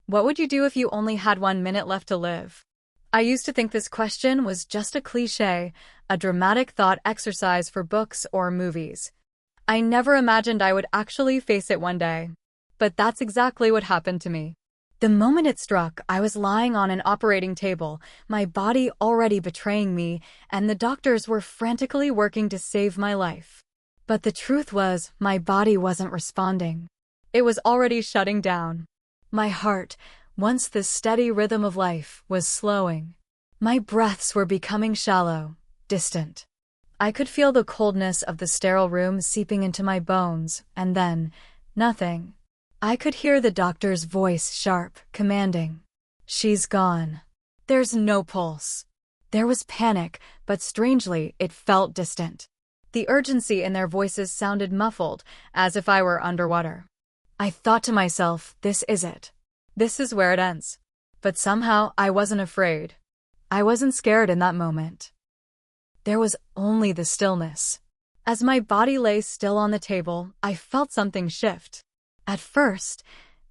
What would you do if you only had 1 minute left to live? I used to think this question was just a cliché, a dramatic thought exercise for books or movies. I never imagined I would actually face it one day. But that's exactly what happened to me. The moment it struck, I was lying on an operating table, my body already betraying me, and the doctors were frantically working to save my life. But the truth was, my body wasn't responding. It was already shutting down. My heart, once the steady rhythm of life, was slowing. My breaths were becoming shallow, distant. I could feel the coldness of the sterile room seeping into my bones, and then, nothing. I could hear the doctor's voice, sharp, commanding. "She's gone." There's no pulse. There was panic, but strangely, it felt distant. The urgency in their voices sounded muffled, as if I were underwater. I thought to myself, this is it. This is where it ends. But somehow, I wasn't afraid. I wasn't scared in that moment. There was only the stillness. As my body lay still on the table, I felt something shift. At first,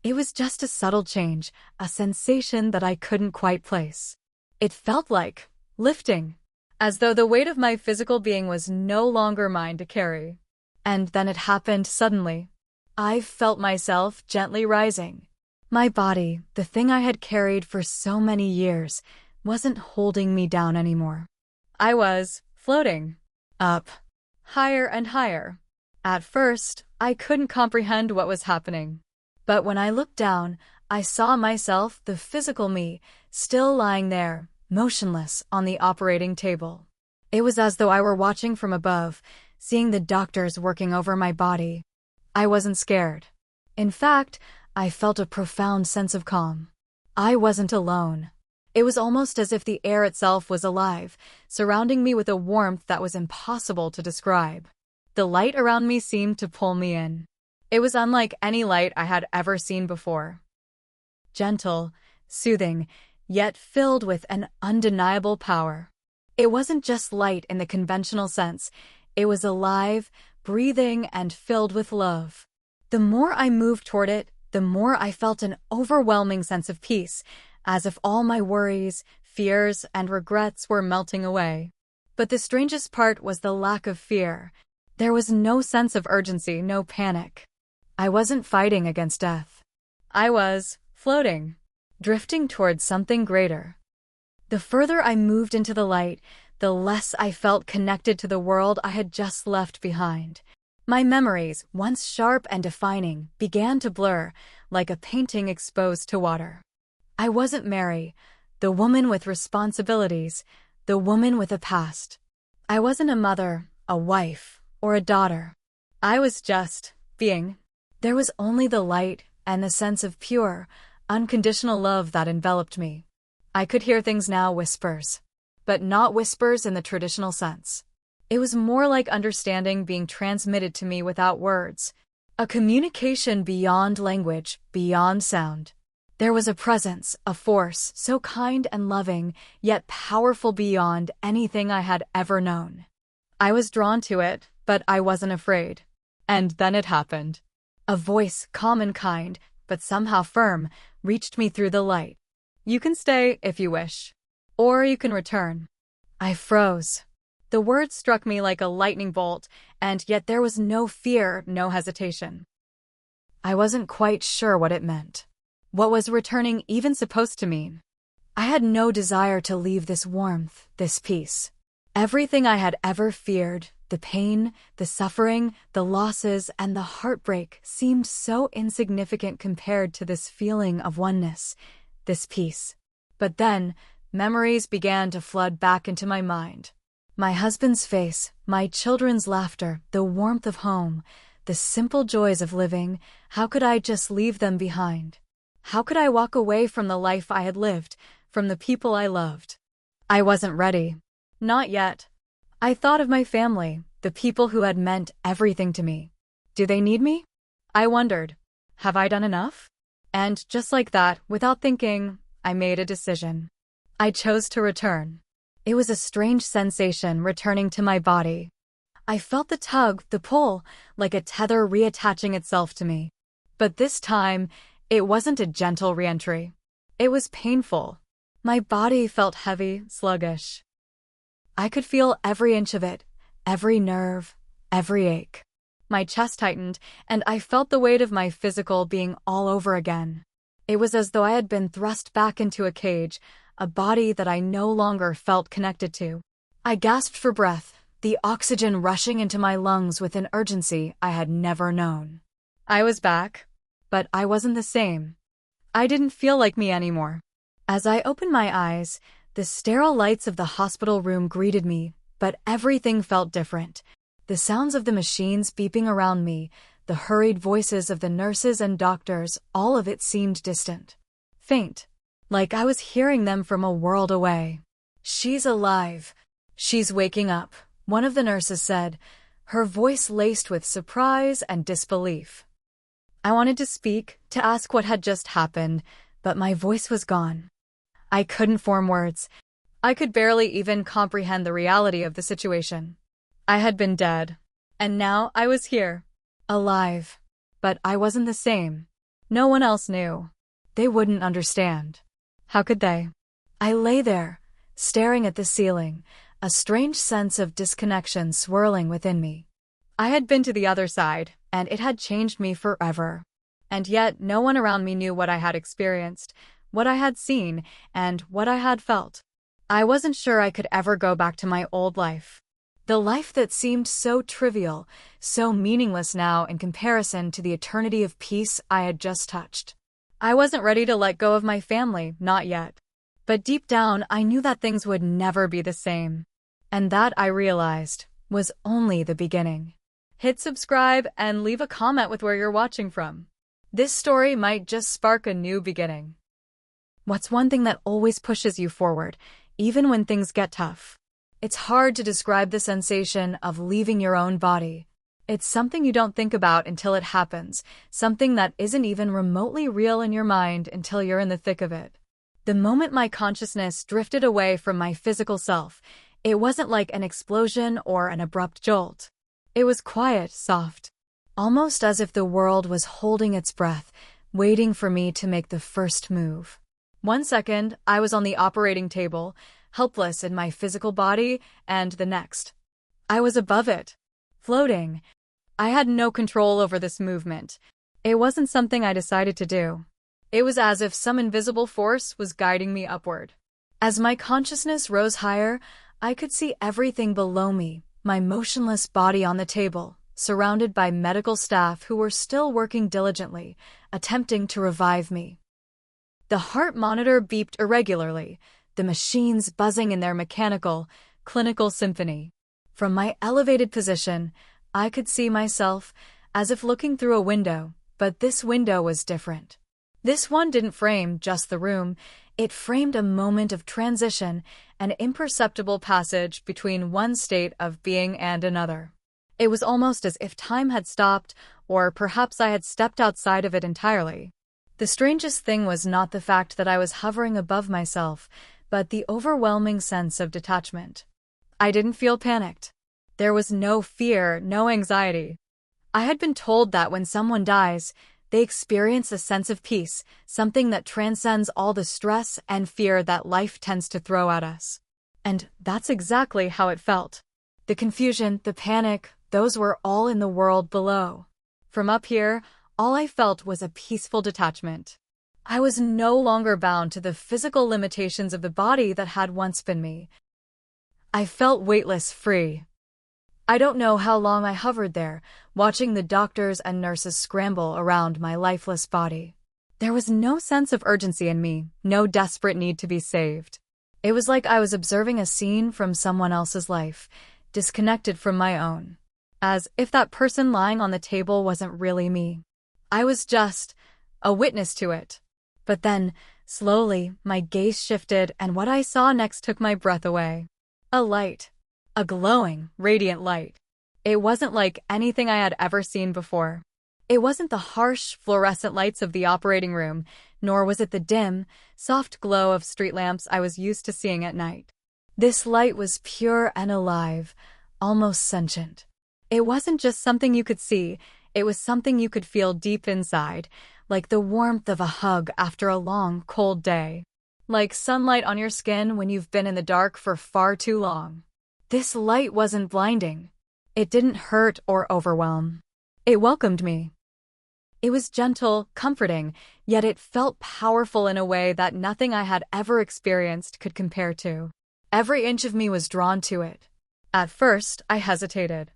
it was just a subtle change, a sensation that I couldn't quite place. It felt like lifting, as though the weight of my physical being was no longer mine to carry. And then it happened suddenly. I felt myself gently rising. My body, the thing I had carried for so many years, wasn't holding me down anymore. I was floating. Up. Higher and higher. At first, I couldn't comprehend what was happening. But when I looked down, I saw myself, the physical me, still lying there, motionless on the operating table. It was as though I were watching from above, seeing the doctors working over my body. I wasn't scared. In fact, I felt a profound sense of calm. I wasn't alone. It was almost as if the air itself was alive, surrounding me with a warmth that was impossible to describe. The light around me seemed to pull me in. It was unlike any light I had ever seen before. Gentle, soothing, yet filled with an undeniable power. It wasn't just light in the conventional sense. It was alive, breathing, and filled with love. The more I moved toward it, the more I felt an overwhelming sense of peace, as if all my worries, fears, and regrets were melting away. But the strangest part was the lack of fear. There was no sense of urgency, no panic. I wasn't fighting against death. I was floating, drifting towards something greater. The further I moved into the light, the less I felt connected to the world I had just left behind. My memories, once sharp and defining, began to blur, like a painting exposed to water. I wasn't Mary, the woman with responsibilities, the woman with a past. I wasn't a mother, a wife, or a daughter. I was just being. There was only the light and the sense of pure, unconditional love that enveloped me. I could hear things now, whispers. But not whispers in the traditional sense. It was more like understanding being transmitted to me without words. A communication beyond language, beyond sound. There was a presence, a force, so kind and loving, yet powerful beyond anything I had ever known. I was drawn to it, but I wasn't afraid. And then it happened. A voice, calm and kind, but somehow firm, reached me through the light. "You can stay if you wish. Or you can return." I froze. The words struck me like a lightning bolt, and yet there was no fear, no hesitation. I wasn't quite sure what it meant. What was returning even supposed to mean? I had no desire to leave this warmth, this peace. Everything I had ever feared, the pain, the suffering, the losses, and the heartbreak seemed so insignificant compared to this feeling of oneness, this peace. But then, memories began to flood back into my mind. My husband's face, my children's laughter, the warmth of home, the simple joys of living. How could I just leave them behind? How could I walk away from the life I had lived, from the people I loved? I wasn't ready. Not yet. I thought of my family, the people who had meant everything to me. Do they need me? I wondered. Have I done enough? And just like that, without thinking, I made a decision. I chose to return. It was a strange sensation returning to my body. I felt the tug, the pull, like a tether reattaching itself to me. But this time, It wasn't a gentle reentry. It was painful. My body felt heavy, sluggish. I could feel every inch of it, every nerve, every ache. My chest tightened, and I felt the weight of my physical being all over again. It was as though I had been thrust back into a cage, a body that I no longer felt connected to. I gasped for breath, the oxygen rushing into my lungs with an urgency I had never known. I was back, but I wasn't the same. I didn't feel like me anymore. As I opened my eyes, the sterile lights of the hospital room greeted me, but everything felt different. The sounds of the machines beeping around me, the hurried voices of the nurses and doctors, all of it seemed distant. Faint, like I was hearing them from a world away. "She's alive. She's waking up," one of the nurses said, her voice laced with surprise and disbelief. I wanted to speak, to ask what had just happened, but my voice was gone. I couldn't form words. I could barely even comprehend the reality of the situation. I had been dead, and now I was here, alive. But I wasn't the same. No one else knew. They wouldn't understand. How could they? I lay there, staring at the ceiling, a strange sense of disconnection swirling within me. I had been to the other side, and it had changed me forever. And yet no one around me knew what I had experienced, what I had seen, and what I had felt. I wasn't sure I could ever go back to my old life. The life that seemed so trivial, so meaningless now in comparison to the eternity of peace I had just touched. I wasn't ready to let go of my family, not yet. But deep down, I knew that things would never be the same. And that, I realized, was only the beginning. Hit subscribe and leave a comment with where you're watching from. This story might just spark a new beginning. What's one thing that always pushes you forward, even when things get tough? It's hard to describe the sensation of leaving your own body. It's something you don't think about until it happens, something that isn't even remotely real in your mind until you're in the thick of it. The moment my consciousness drifted away from my physical self, it wasn't like an explosion or an abrupt jolt. It was quiet, soft, almost as if the world was holding its breath, waiting for me to make the first move. 1 second, I was on the operating table, helpless in my physical body, and the next, I was above it, floating. I had no control over this movement. It wasn't something I decided to do. It was as if some invisible force was guiding me upward. As my consciousness rose higher, I could see everything below me, my motionless body on the table, surrounded by medical staff who were still working diligently, attempting to revive me. The heart monitor beeped irregularly, the machines buzzing in their mechanical, clinical symphony. From my elevated position, I could see myself, as if looking through a window, but this window was different. This one didn't frame just the room, it framed a moment of transition, an imperceptible passage between one state of being and another. It was almost as if time had stopped, or perhaps I had stepped outside of it entirely. The strangest thing was not the fact that I was hovering above myself, but the overwhelming sense of detachment. I didn't feel panicked. There was no fear, no anxiety. I had been told that when someone dies, they experience a sense of peace, something that transcends all the stress and fear that life tends to throw at us. And that's exactly how it felt. The confusion, the panic, those were all in the world below. From up here, all I felt was a peaceful detachment. I was no longer bound to the physical limitations of the body that had once been me. I felt weightless, free. I don't know how long I hovered there, watching the doctors and nurses scramble around my lifeless body. There was no sense of urgency in me, no desperate need to be saved. It was like I was observing a scene from someone else's life, disconnected from my own. As if that person lying on the table wasn't really me. I was just a witness to it. But then, slowly, my gaze shifted and what I saw next took my breath away. A light. A glowing, radiant light. It wasn't like anything I had ever seen before. It wasn't the harsh, fluorescent lights of the operating room, nor was it the dim, soft glow of street lamps I was used to seeing at night. This light was pure and alive, almost sentient. It wasn't just something you could see, it was something you could feel deep inside, like the warmth of a hug after a long, cold day. Like sunlight on your skin when you've been in the dark for far too long. This light wasn't blinding. It didn't hurt or overwhelm. It welcomed me. It was gentle, comforting, yet it felt powerful in a way that nothing I had ever experienced could compare to. Every inch of me was drawn to it. At first, I hesitated.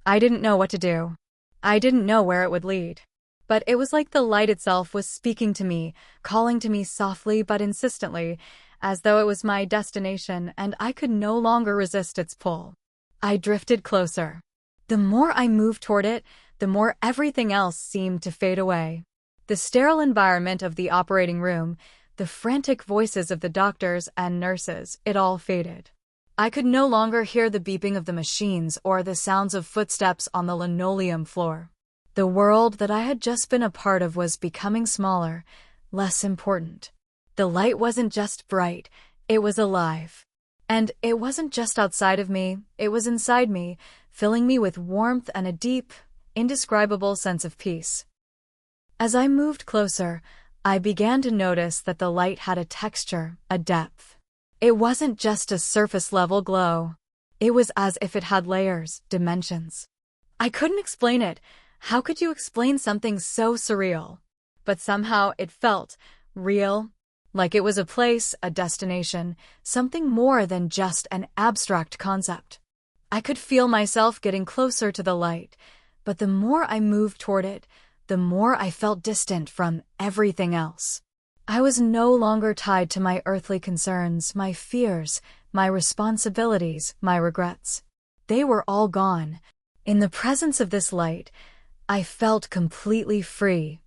I didn't know what to do. I didn't know where it would lead. But it was like the light itself was speaking to me, calling to me softly but insistently, as though it was my destination and I could no longer resist its pull. I drifted closer. The more I moved toward it, the more everything else seemed to fade away. The sterile environment of the operating room, the frantic voices of the doctors and nurses, it all faded. I could no longer hear the beeping of the machines or the sounds of footsteps on the linoleum floor. The world that I had just been a part of was becoming smaller, less important. The light wasn't just bright, it was alive. And it wasn't just outside of me, it was inside me, filling me with warmth and a deep, indescribable sense of peace. As I moved closer, I began to notice that the light had a texture, a depth. It wasn't just a surface-level glow. It was as if it had layers, dimensions. I couldn't explain it. How could you explain something so surreal? But somehow it felt real, like it was a place, a destination, something more than just an abstract concept. I could feel myself getting closer to the light, but the more I moved toward it, the more I felt distant from everything else. I was no longer tied to my earthly concerns, my fears, my responsibilities, my regrets. They were all gone. In the presence of this light, I felt completely free.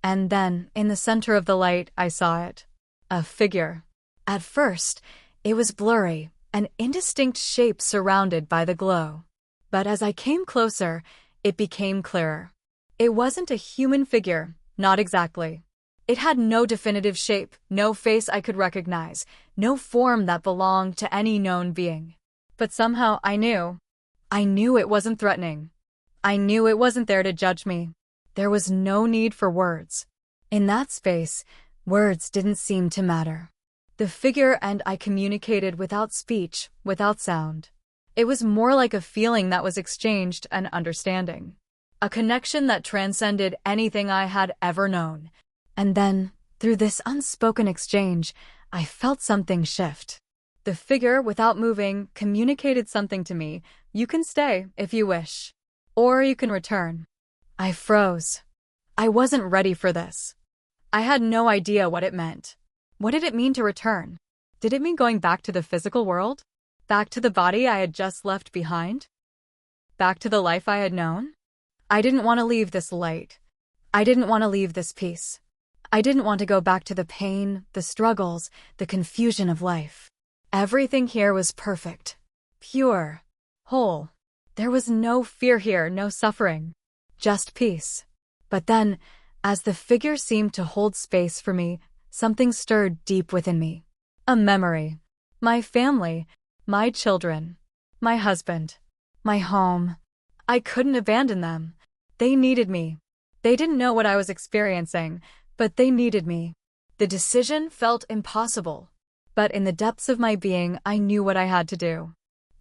And then, in the center of the light, I saw it. A figure. At first, it was blurry, an indistinct shape surrounded by the glow. But as I came closer, it became clearer. It wasn't a human figure, not exactly. It had no definitive shape, no face I could recognize, no form that belonged to any known being. But somehow I knew. I knew it wasn't threatening. I knew it wasn't there to judge me. There was no need for words. In that space, words didn't seem to matter. The figure and I communicated without speech, without sound. It was more like a feeling that was exchanged and understanding. A connection that transcended anything I had ever known. And then, through this unspoken exchange, I felt something shift. The figure, without moving, communicated something to me. You can stay, if you wish. Or you can return. I froze. I wasn't ready for this. I had no idea what it meant. What did it mean to return? Did it mean going back to the physical world? Back to the body I had just left behind? Back to the life I had known? I didn't want to leave this light. I didn't want to leave this peace. I didn't want to go back to the pain, the struggles, the confusion of life. Everything here was perfect, pure, whole. There was no fear here, no suffering, just peace. But then, as the figure seemed to hold space for me, something stirred deep within me. A memory. My family, my children, my husband, my home. I couldn't abandon them. They needed me. They didn't know what I was experiencing, but they needed me. The decision felt impossible. But in the depths of my being, I knew what I had to do.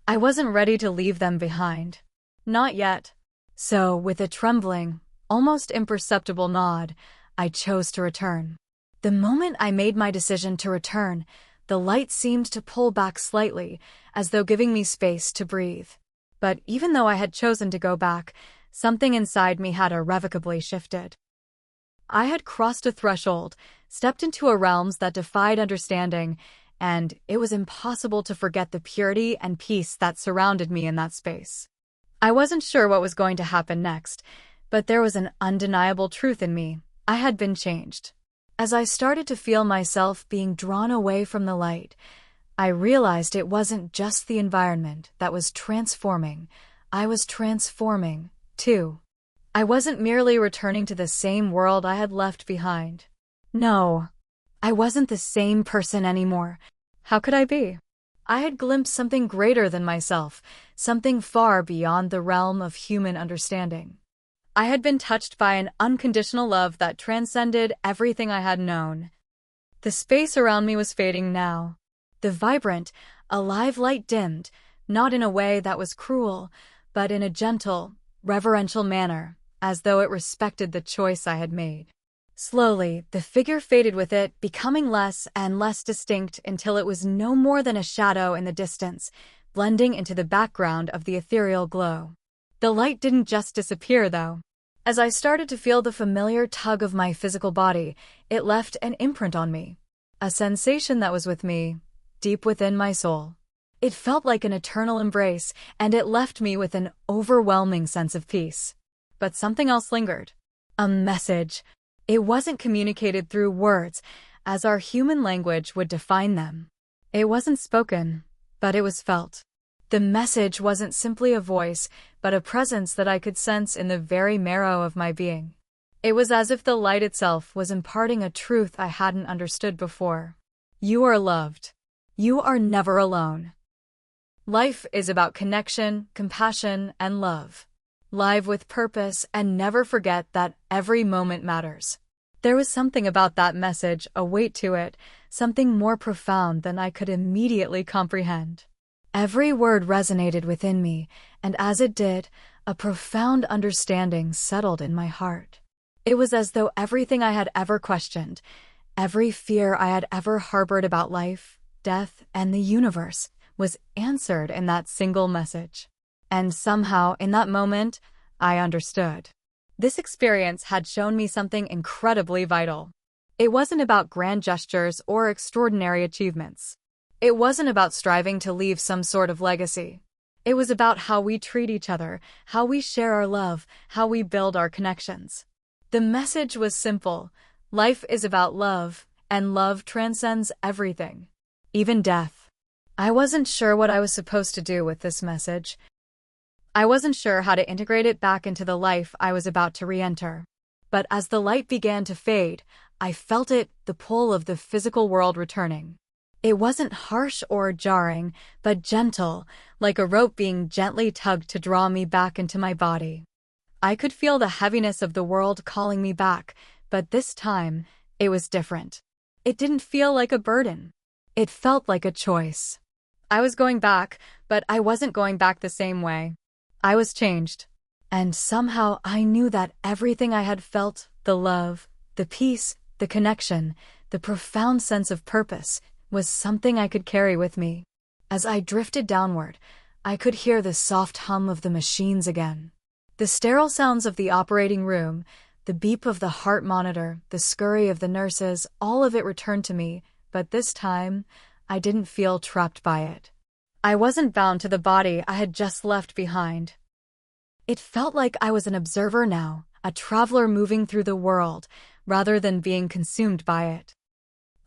I wasn't ready to leave them behind. Not yet. So, with a trembling, almost imperceptible nod, I chose to return. The moment I made my decision to return, the light seemed to pull back slightly, as though giving me space to breathe. But even though I had chosen to go back, something inside me had irrevocably shifted. I had crossed a threshold, stepped into a realms that defied understanding, and it was impossible to forget the purity and peace that surrounded me in that space. I wasn't sure what was going to happen next, but there was an undeniable truth in me. I had been changed. As I started to feel myself being drawn away from the light, I realized it wasn't just the environment that was transforming. I was transforming, too. I wasn't merely returning to the same world I had left behind. No, I wasn't the same person anymore. How could I be? I had glimpsed something greater than myself, something far beyond the realm of human understanding. I had been touched by an unconditional love that transcended everything I had known. The space around me was fading now. The vibrant, alive light dimmed, not in a way that was cruel, but in a gentle, reverential manner, as though it respected the choice I had made. Slowly, the figure faded with it, becoming less and less distinct until it was no more than a shadow in the distance, blending into the background of the ethereal glow. The light didn't just disappear, though. As I started to feel the familiar tug of my physical body, it left an imprint on me, a sensation that was with me, deep within my soul. It felt like an eternal embrace, and it left me with an overwhelming sense of peace. But something else lingered. A message. It wasn't communicated through words, as our human language would define them. It wasn't spoken, but it was felt. The message wasn't simply a voice, but a presence that I could sense in the very marrow of my being. It was as if the light itself was imparting a truth I hadn't understood before. You are loved. You are never alone. Life is about connection, compassion, and love. Live with purpose and never forget that every moment matters. There was something about that message, a weight to it, something more profound than I could immediately comprehend. Every word resonated within me, and as it did, a profound understanding settled in my heart. It was as though everything I had ever questioned, every fear I had ever harbored about life, death, and the universe, was answered in that single message. And somehow, in that moment, I understood. This experience had shown me something incredibly vital. It wasn't about grand gestures or extraordinary achievements. It wasn't about striving to leave some sort of legacy. It was about how we treat each other, how we share our love, how we build our connections. The message was simple. Life is about love, and love transcends everything, even death. I wasn't sure what I was supposed to do with this message. I wasn't sure how to integrate it back into the life I was about to re-enter. But as the light began to fade, I felt it, the pull of the physical world returning. It wasn't harsh or jarring, but gentle, like a rope being gently tugged to draw me back into my body. I could feel the heaviness of the world calling me back, but this time, it was different. It didn't feel like a burden. It felt like a choice. I was going back, but I wasn't going back the same way. I was changed. And somehow I knew that everything I had felt, the love, the peace, the connection, the profound sense of purpose, was something I could carry with me. As I drifted downward, I could hear the soft hum of the machines again. The sterile sounds of the operating room, the beep of the heart monitor, the scurry of the nurses, all of it returned to me, but this time, I didn't feel trapped by it. I wasn't bound to the body I had just left behind. It felt like I was an observer now, a traveler moving through the world, rather than being consumed by it.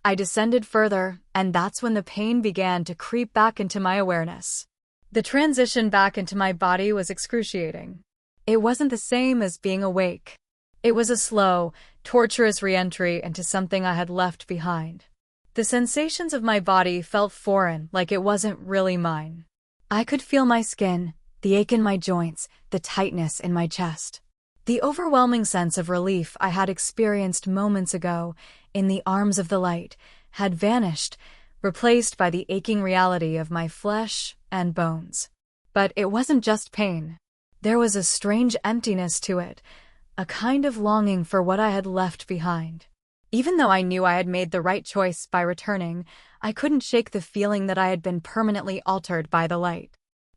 I descended further, and that's when the pain began to creep back into my awareness. The transition back into my body was excruciating. It wasn't the same as being awake. It was a slow, torturous re-entry into something I had left behind. The sensations of my body felt foreign, like it wasn't really mine. I could feel my skin, the ache in my joints, the tightness in my chest. The overwhelming sense of relief I had experienced moments ago, in the arms of the light, had vanished, replaced by the aching reality of my flesh and bones. But it wasn't just pain. There was a strange emptiness to it, a kind of longing for what I had left behind. Even though I knew I had made the right choice by returning, I couldn't shake the feeling that I had been permanently altered by the light.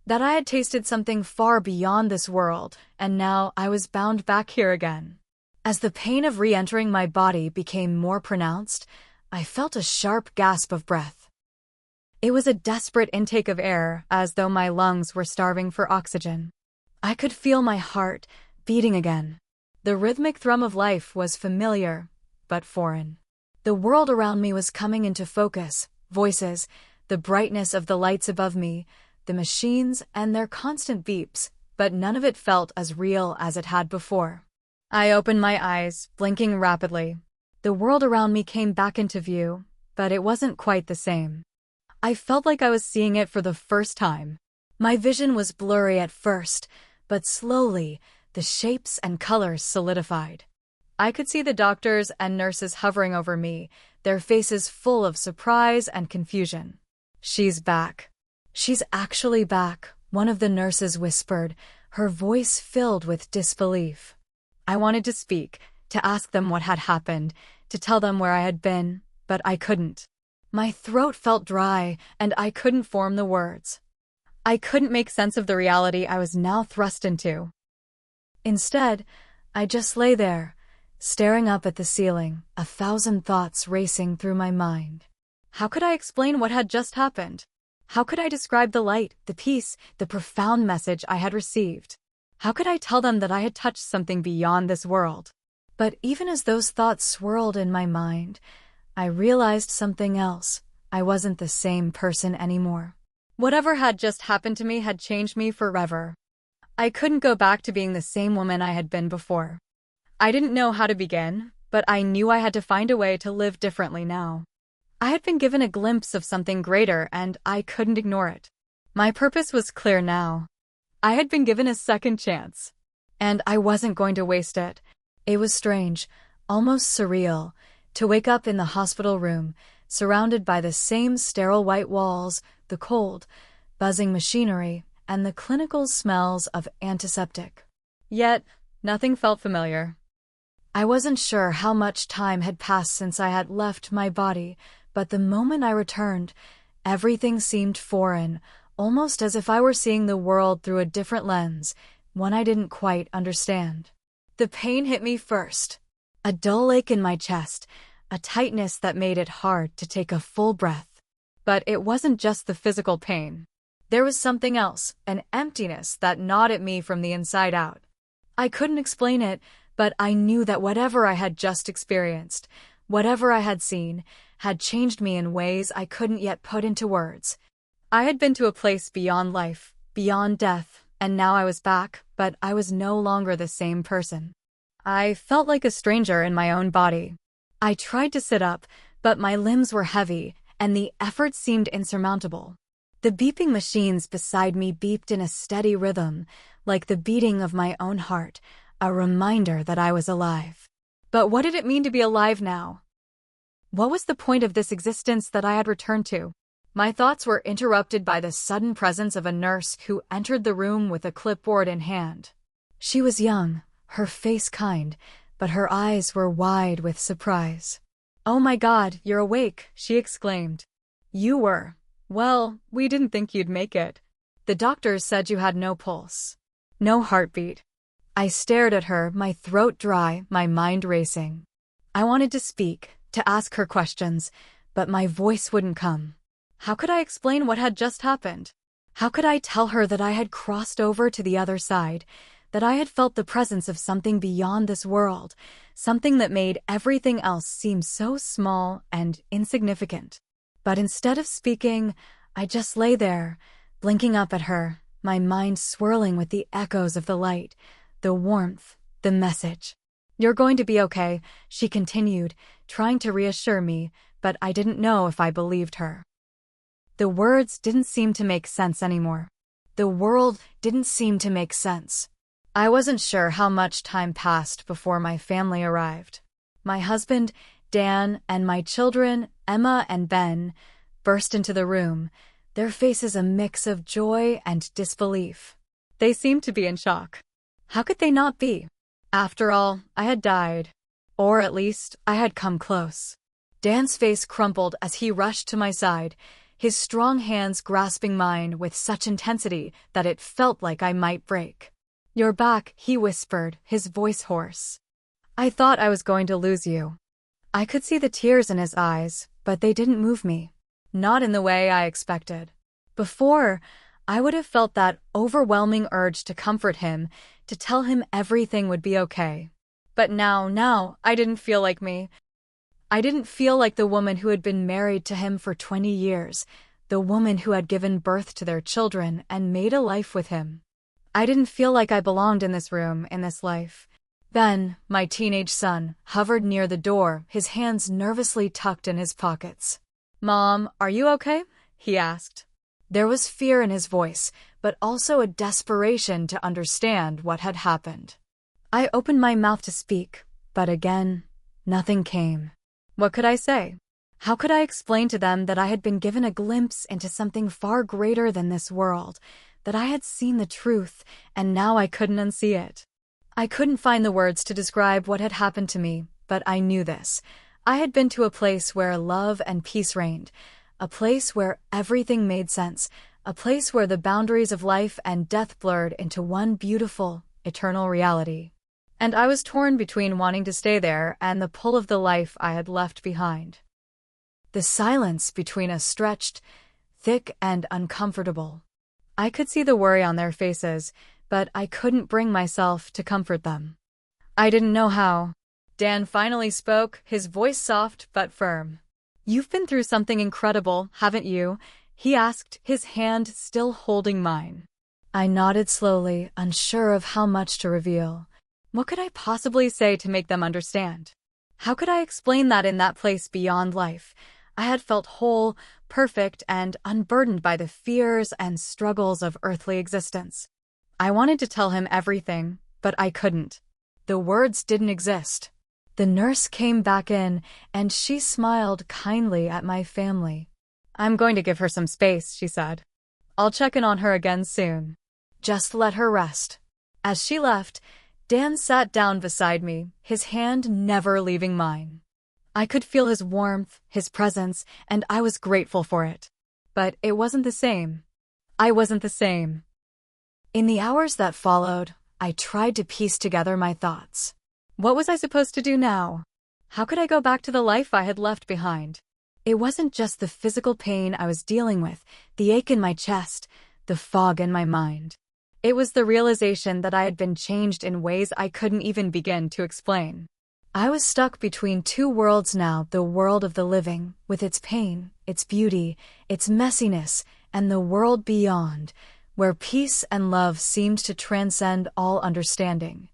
That I had tasted something far beyond this world, and now I was bound back here again. As the pain of re-entering my body became more pronounced, I felt a sharp gasp of breath. It was a desperate intake of air, as though my lungs were starving for oxygen. I could feel my heart beating again. The rhythmic thrum of life was familiar, but foreign. The world around me was coming into focus, voices, the brightness of the lights above me, the machines and their constant beeps, but none of it felt as real as it had before. I opened my eyes, blinking rapidly. The world around me came back into view, but it wasn't quite the same. I felt like I was seeing it for the first time. My vision was blurry at first, but slowly, the shapes and colors solidified. I could see the doctors and nurses hovering over me, their faces full of surprise and confusion. "She's back. She's actually back," one of the nurses whispered, her voice filled with disbelief. I wanted to speak, to ask them what had happened, to tell them where I had been, but I couldn't. My throat felt dry, and I couldn't form the words. I couldn't make sense of the reality I was now thrust into. Instead, I just lay there, staring up at the ceiling, 1,000 thoughts racing through my mind. How could I explain what had just happened? How could I describe the light, the peace, the profound message I had received? How could I tell them that I had touched something beyond this world? But even as those thoughts swirled in my mind, I realized something else. I wasn't the same person anymore. Whatever had just happened to me had changed me forever. I couldn't go back to being the same woman I had been before. I didn't know how to begin, but I knew I had to find a way to live differently now. I had been given a glimpse of something greater, and I couldn't ignore it. My purpose was clear now. I had been given a second chance, and I wasn't going to waste it. It was strange, almost surreal, to wake up in the hospital room, surrounded by the same sterile white walls, the cold, buzzing machinery, and the clinical smells of antiseptic. Yet, nothing felt familiar. I wasn't sure how much time had passed since I had left my body, but the moment I returned, everything seemed foreign, almost as if I were seeing the world through a different lens, one I didn't quite understand. The pain hit me first. A dull ache in my chest, a tightness that made it hard to take a full breath. But it wasn't just the physical pain. There was something else, an emptiness that gnawed at me from the inside out. I couldn't explain it, but I knew that whatever I had just experienced, whatever I had seen, had changed me in ways I couldn't yet put into words. I had been to a place beyond life, beyond death, and now I was back, but I was no longer the same person. I felt like a stranger in my own body. I tried to sit up, but my limbs were heavy, and the effort seemed insurmountable. The beeping machines beside me beeped in a steady rhythm, like the beating of my own heart, a reminder that I was alive. But what did it mean to be alive now? What was the point of this existence that I had returned to? My thoughts were interrupted by the sudden presence of a nurse who entered the room with a clipboard in hand. She was young, her face kind, but her eyes were wide with surprise. "Oh my God, you're awake," she exclaimed. "You were. Well, we didn't think you'd make it. The doctors said you had no pulse. No heartbeat." I stared at her, my throat dry, my mind racing. I wanted to speak, to ask her questions, but my voice wouldn't come. How could I explain what had just happened? How could I tell her that I had crossed over to the other side, that I had felt the presence of something beyond this world, something that made everything else seem so small and insignificant? But instead of speaking, I just lay there, blinking up at her, my mind swirling with the echoes of the light, the warmth, the message. "You're going to be okay," she continued, trying to reassure me, but I didn't know if I believed her. The words didn't seem to make sense anymore. The world didn't seem to make sense. I wasn't sure how much time passed before my family arrived. My husband, Dan, and my children, Emma and Ben, burst into the room, their faces a mix of joy and disbelief. They seemed to be in shock. How could they not be? After all, I had died. Or at least, I had come close. Dan's face crumpled as he rushed to my side, his strong hands grasping mine with such intensity that it felt like I might break. "You're back," he whispered, his voice hoarse. "I thought I was going to lose you." I could see the tears in his eyes, but they didn't move me. Not in the way I expected. Before, I would have felt that overwhelming urge to comfort him, to tell him everything would be okay. But now, I didn't feel like me. I didn't feel like the woman who had been married to him for 20 years, the woman who had given birth to their children and made a life with him. I didn't feel like I belonged in this room, in this life. Ben, my teenage son, hovered near the door, his hands nervously tucked in his pockets. "Mom, are you okay?" he asked. There was fear in his voice, but also a desperation to understand what had happened. I opened my mouth to speak, but again, nothing came. What could I say? How could I explain to them that I had been given a glimpse into something far greater than this world, that I had seen the truth, and now I couldn't unsee it? I couldn't find the words to describe what had happened to me, but I knew this. I had been to a place where love and peace reigned, a place where everything made sense, a place where the boundaries of life and death blurred into one beautiful, eternal reality. And I was torn between wanting to stay there and the pull of the life I had left behind. The silence between us stretched, thick and uncomfortable. I could see the worry on their faces, but I couldn't bring myself to comfort them. I didn't know how. Dan finally spoke, his voice soft but firm. "You've been through something incredible, haven't you?" he asked, his hand still holding mine. I nodded slowly, unsure of how much to reveal. What could I possibly say to make them understand? How could I explain that in that place beyond life, I had felt whole, perfect, and unburdened by the fears and struggles of earthly existence? I wanted to tell him everything, but I couldn't. The words didn't exist. The nurse came back in, and she smiled kindly at my family. "I'm going to give her some space," she said. "I'll check in on her again soon. Just let her rest." As she left, Dan sat down beside me, his hand never leaving mine. I could feel his warmth, his presence, and I was grateful for it. But it wasn't the same. I wasn't the same. In the hours that followed, I tried to piece together my thoughts. What was I supposed to do now? How could I go back to the life I had left behind? It wasn't just the physical pain I was dealing with, the ache in my chest, the fog in my mind. It was the realization that I had been changed in ways I couldn't even begin to explain. I was stuck between two worlds now, the world of the living, with its pain, its beauty, its messiness, and the world beyond, where peace and love seemed to transcend all understanding.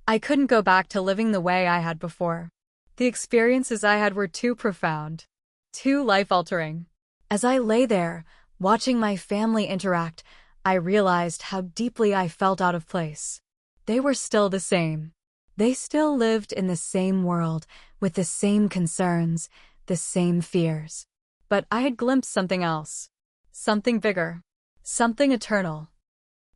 I couldn't go back to living the way I had before. The experiences I had were too profound, too life-altering. As I lay there, watching my family interact, I realized how deeply I felt out of place. They were still the same. They still lived in the same world, with the same concerns, the same fears. But I had glimpsed something else. Something bigger. Something eternal.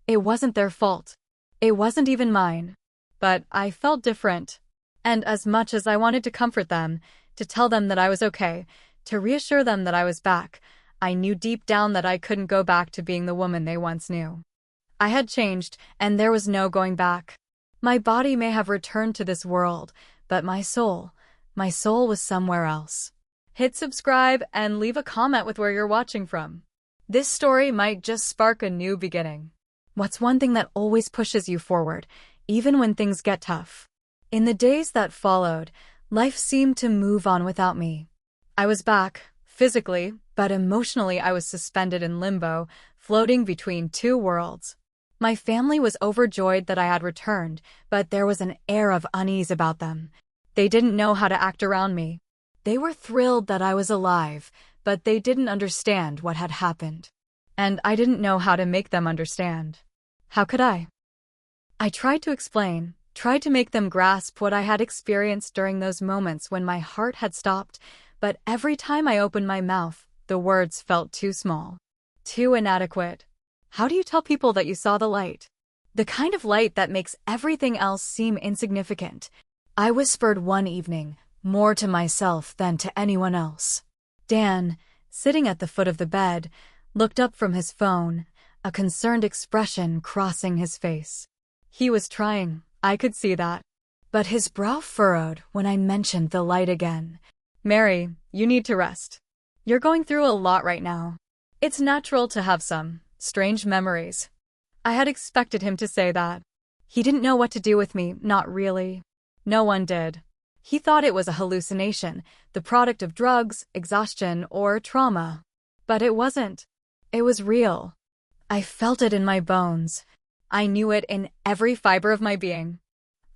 It wasn't their fault. It wasn't even mine. But I felt different. And as much as I wanted to comfort them, to tell them that I was okay, to reassure them that I was back, I knew deep down that I couldn't go back to being the woman they once knew. I had changed, and there was no going back. My body may have returned to this world, but my soul was somewhere else. Hit subscribe and leave a comment with where you're watching from. This story might just spark a new beginning. What's one thing that always pushes you forward, even when things get tough? In the days that followed, life seemed to move on without me. I was back, physically, but emotionally I was suspended in limbo, floating between two worlds. My family was overjoyed that I had returned, but there was an air of unease about them. They didn't know how to act around me. They were thrilled that I was alive, but they didn't understand what had happened. And I didn't know how to make them understand. How could I? I tried to explain, tried to make them grasp what I had experienced during those moments when my heart had stopped, but every time I opened my mouth, the words felt too small, too inadequate. How do you tell people that you saw the light? The kind of light that makes everything else seem insignificant. I whispered one evening, more to myself than to anyone else. Dan, sitting at the foot of the bed, looked up from his phone, a concerned expression crossing his face. He was trying, I could see that. But his brow furrowed when I mentioned the light again. "Mary, you need to rest. You're going through a lot right now. It's natural to have some strange memories." I had expected him to say that. He didn't know what to do with me, not really. No one did. He thought it was a hallucination, the product of drugs, exhaustion, or trauma. But it wasn't. It was real. I felt it in my bones. I knew it in every fiber of my being.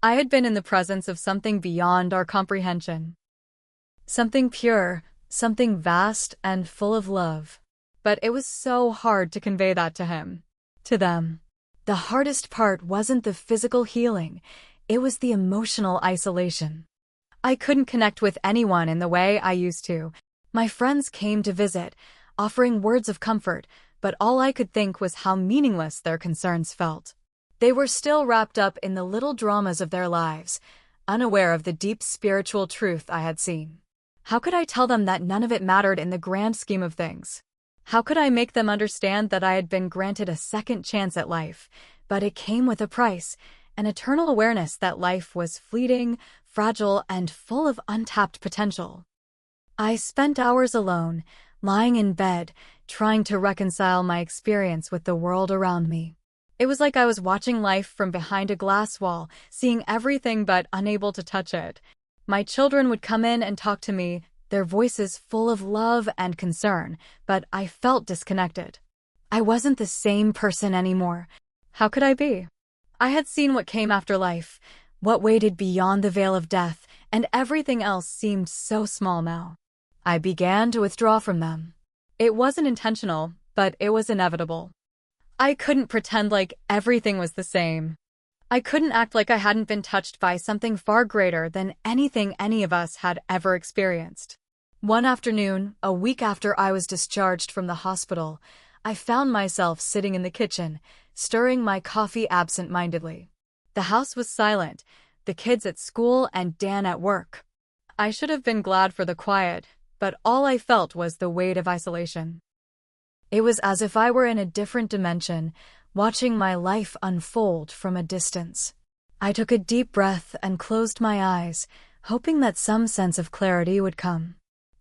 I had been in the presence of something beyond our comprehension. Something pure, something vast and full of love. But it was so hard to convey that to him, to them. The hardest part wasn't the physical healing, It was the emotional isolation. I couldn't connect with anyone in the way I used to. My friends came to visit, offering words of comfort, but all I could think was how meaningless their concerns felt. They were still wrapped up in the little dramas of their lives, unaware of the deep spiritual truth I had seen. How could I tell them that none of it mattered in the grand scheme of things? How could I make them understand that I had been granted a second chance at life, but it came with a price, an eternal awareness that life was fleeting, fragile, and full of untapped potential? I spent hours alone, lying in bed, trying to reconcile my experience with the world around me. It was like I was watching life from behind a glass wall, seeing everything but unable to touch it. My children would come in and talk to me, their voices full of love and concern, but I felt disconnected. I wasn't the same person anymore. How could I be? I had seen what came after life, what waited beyond the veil of death, and everything else seemed so small now. I began to withdraw from them. It wasn't intentional, but it was inevitable. I couldn't pretend like everything was the same. I couldn't act like I hadn't been touched by something far greater than anything any of us had ever experienced. One afternoon, a week after I was discharged from the hospital, I found myself sitting in the kitchen, stirring my coffee absent-mindedly. The house was silent, the kids at school and Dan at work. I should have been glad for the quiet, but all I felt was the weight of isolation. It was as if I were in a different dimension, watching my life unfold from a distance. I took a deep breath and closed my eyes, hoping that some sense of clarity would come.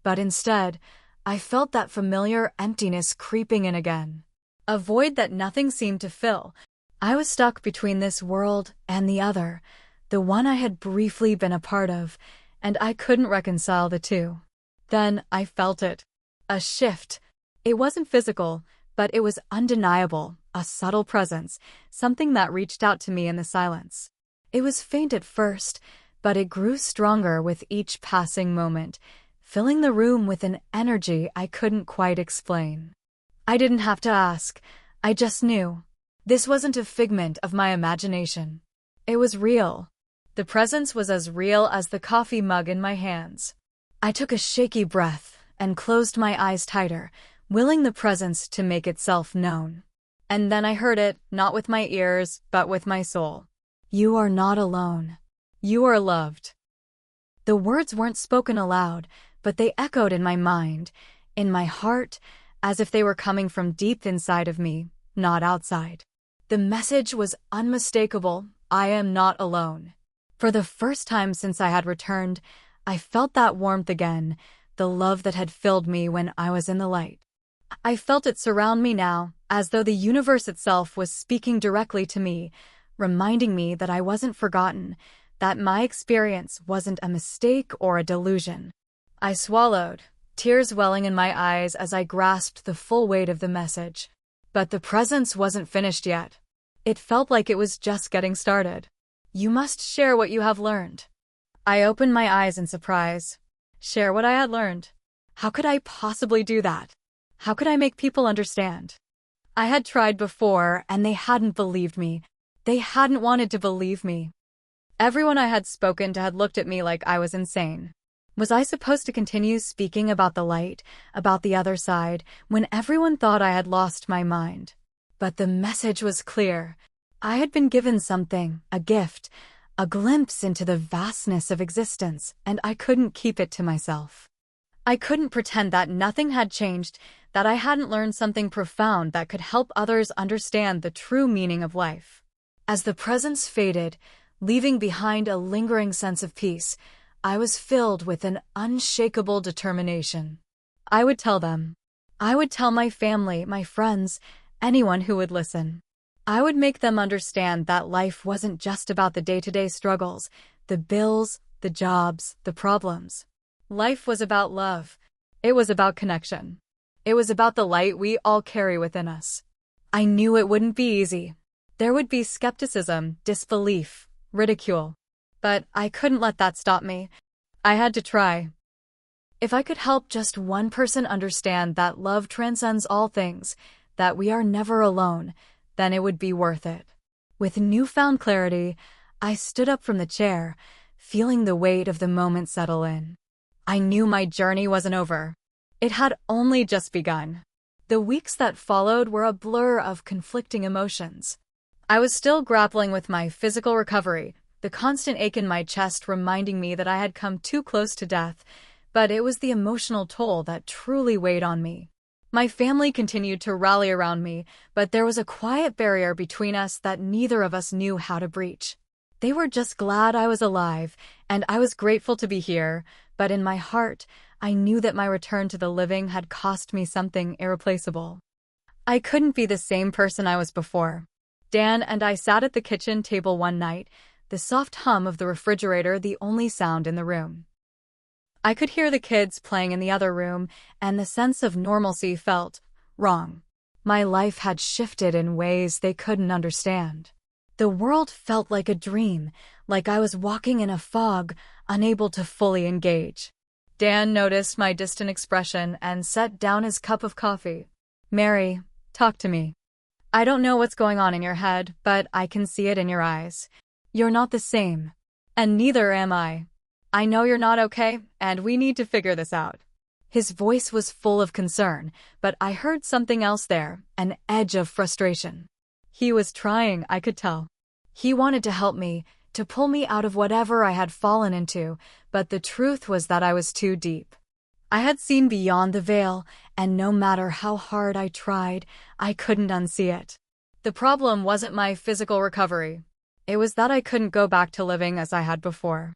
But instead, I felt that familiar emptiness creeping in again. A void that nothing seemed to fill. I was stuck between this world and the other, the one I had briefly been a part of, and I couldn't reconcile the two. Then I felt it. A shift. It wasn't physical, but it was undeniable, a subtle presence, something that reached out to me in the silence. It was faint at first, but it grew stronger with each passing moment, filling the room with an energy I couldn't quite explain. I didn't have to ask, I just knew. This wasn't a figment of my imagination. It was real. The presence was as real as the coffee mug in my hands. I took a shaky breath and closed my eyes tighter, willing the presence to make itself known. And then I heard it, not with my ears, but with my soul. You are not alone. You are loved. The words weren't spoken aloud, but they echoed in my mind, in my heart, as if they were coming from deep inside of me, not outside. The message was unmistakable. I am not alone. For the first time since I had returned, I felt that warmth again, the love that had filled me when I was in the light. I felt it surround me now, as though the universe itself was speaking directly to me, reminding me that I wasn't forgotten, that my experience wasn't a mistake or a delusion. I swallowed, tears welling in my eyes as I grasped the full weight of the message. But the presence wasn't finished yet. It felt like it was just getting started. You must share what you have learned. I opened my eyes in surprise. Share what I had learned. How could I possibly do that? How could I make people understand? I had tried before, and they hadn't believed me. They hadn't wanted to believe me. Everyone I had spoken to had looked at me like I was insane. Was I supposed to continue speaking about the light, about the other side, when everyone thought I had lost my mind? But the message was clear. I had been given something, a gift, a glimpse into the vastness of existence, and I couldn't keep it to myself. I couldn't pretend that nothing had changed, that I hadn't learned something profound that could help others understand the true meaning of life. As the presence faded, leaving behind a lingering sense of peace, I was filled with an unshakable determination. I would tell them. I would tell my family, my friends, anyone who would listen. I would make them understand that life wasn't just about the day-to-day struggles, the bills, the jobs, the problems. Life was about love. It was about connection. It was about the light we all carry within us. I knew it wouldn't be easy. There would be skepticism, disbelief, ridicule. But I couldn't let that stop me. I had to try. If I could help just one person understand that love transcends all things, that we are never alone, then it would be worth it. With newfound clarity, I stood up from the chair, feeling the weight of the moment settle in. I knew my journey wasn't over. It had only just begun. The weeks that followed were a blur of conflicting emotions. I was still grappling with my physical recovery, the constant ache in my chest reminding me that I had come too close to death, but it was the emotional toll that truly weighed on me. My family continued to rally around me, but there was a quiet barrier between us that neither of us knew how to breach. They were just glad I was alive, and I was grateful to be here, but in my heart, I knew that my return to the living had cost me something irreplaceable. I couldn't be the same person I was before. Dan and I sat at the kitchen table one night, the soft hum of the refrigerator the only sound in the room. I could hear the kids playing in the other room, and the sense of normalcy felt wrong. My life had shifted in ways they couldn't understand. The world felt like a dream, like I was walking in a fog, unable to fully engage. Dan noticed my distant expression and set down his cup of coffee. "Mary, talk to me. I don't know what's going on in your head, but I can see it in your eyes. You're not the same. And neither am I. I know you're not okay, and we need to figure this out." His voice was full of concern, but I heard something else there, an edge of frustration. He was trying, I could tell. He wanted to help me, to pull me out of whatever I had fallen into, but the truth was that I was too deep. I had seen beyond the veil, and no matter how hard I tried, I couldn't unsee it. The problem wasn't my physical recovery. It was that I couldn't go back to living as I had before.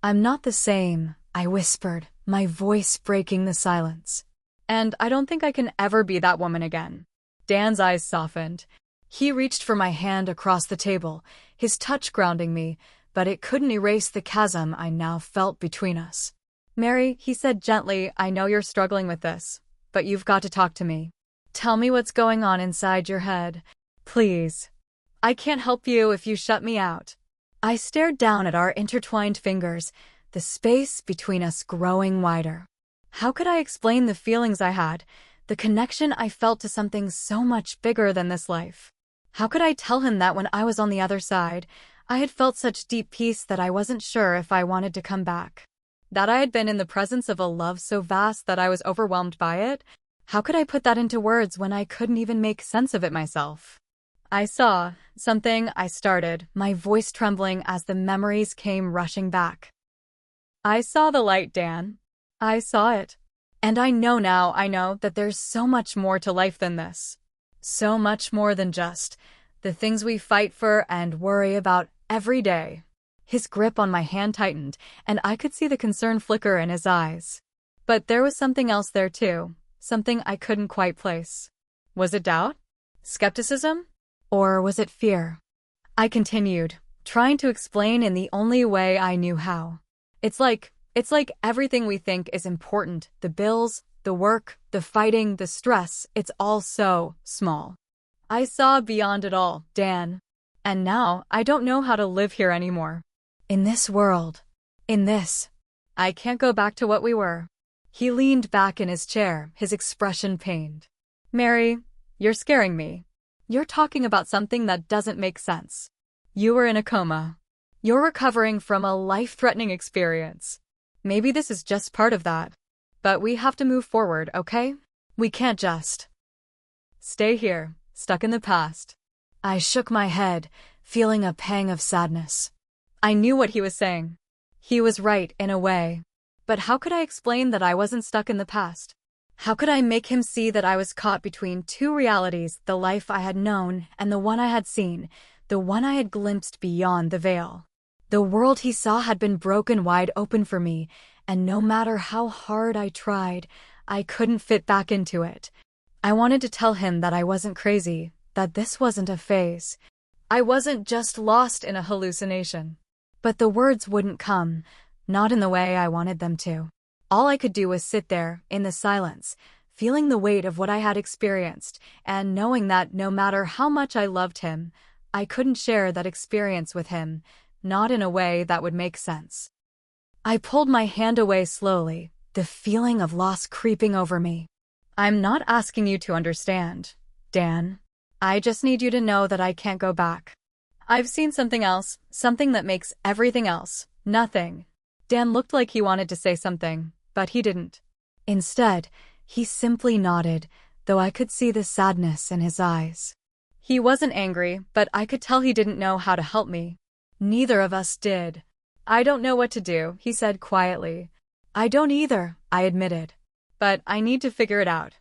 "I'm not the same," I whispered, my voice breaking the silence. "And I don't think I can ever be that woman again." Dan's eyes softened. He reached for my hand across the table, his touch grounding me, but it couldn't erase the chasm I now felt between us. "Mary," he said gently, "I know you're struggling with this, but you've got to talk to me. Tell me what's going on inside your head. Please. I can't help you if you shut me out." I stared down at our intertwined fingers, the space between us growing wider. How could I explain the feelings I had, the connection I felt to something so much bigger than this life? How could I tell him that when I was on the other side, I had felt such deep peace that I wasn't sure if I wanted to come back? That I had been in the presence of a love so vast that I was overwhelmed by it? How could I put that into words when I couldn't even make sense of it myself? I saw something, I started, my voice trembling as the memories came rushing back. "I saw the light, Dan. I saw it. And I know now, that there's so much more to life than this. So much more than just the things we fight for and worry about every day." His grip on my hand tightened, and I could see the concern flicker in his eyes. But there was something else there too, something I couldn't quite place. Was it doubt? Skepticism? Or was it fear? I continued, trying to explain in the only way I knew how. It's like everything we think is important, the bills, the work, the fighting, the stress, it's all so small. I saw beyond it all, Dan. And now, I don't know how to live here anymore. In this world. I can't go back to what we were. He leaned back in his chair, his expression pained. "Mary, you're scaring me. You're talking about something that doesn't make sense. You were in a coma. You're recovering from a life-threatening experience. Maybe this is just part of that. But we have to move forward, okay? We can't just stay here, stuck in the past." I shook my head, feeling a pang of sadness. I knew what he was saying. He was right, in a way. But how could I explain that I wasn't stuck in the past? How could I make him see that I was caught between two realities, the life I had known and the one I had seen, the one I had glimpsed beyond the veil? The world he saw had been broken wide open for me, and no matter how hard I tried, I couldn't fit back into it. I wanted to tell him that I wasn't crazy, that this wasn't a phase. I wasn't just lost in a hallucination. But the words wouldn't come, not in the way I wanted them to. All I could do was sit there, in the silence, feeling the weight of what I had experienced, and knowing that no matter how much I loved him, I couldn't share that experience with him, not in a way that would make sense. I pulled my hand away slowly, the feeling of loss creeping over me. "I'm not asking you to understand, Dan. I just need you to know that I can't go back. I've seen something else, something that makes everything else nothing. Dan looked like he wanted to say something, but he didn't. Instead, he simply nodded, though I could see the sadness in his eyes. He wasn't angry, but I could tell he didn't know how to help me. Neither of us did. I don't know what to do, he said quietly. I don't either, I admitted. But I need to figure it out.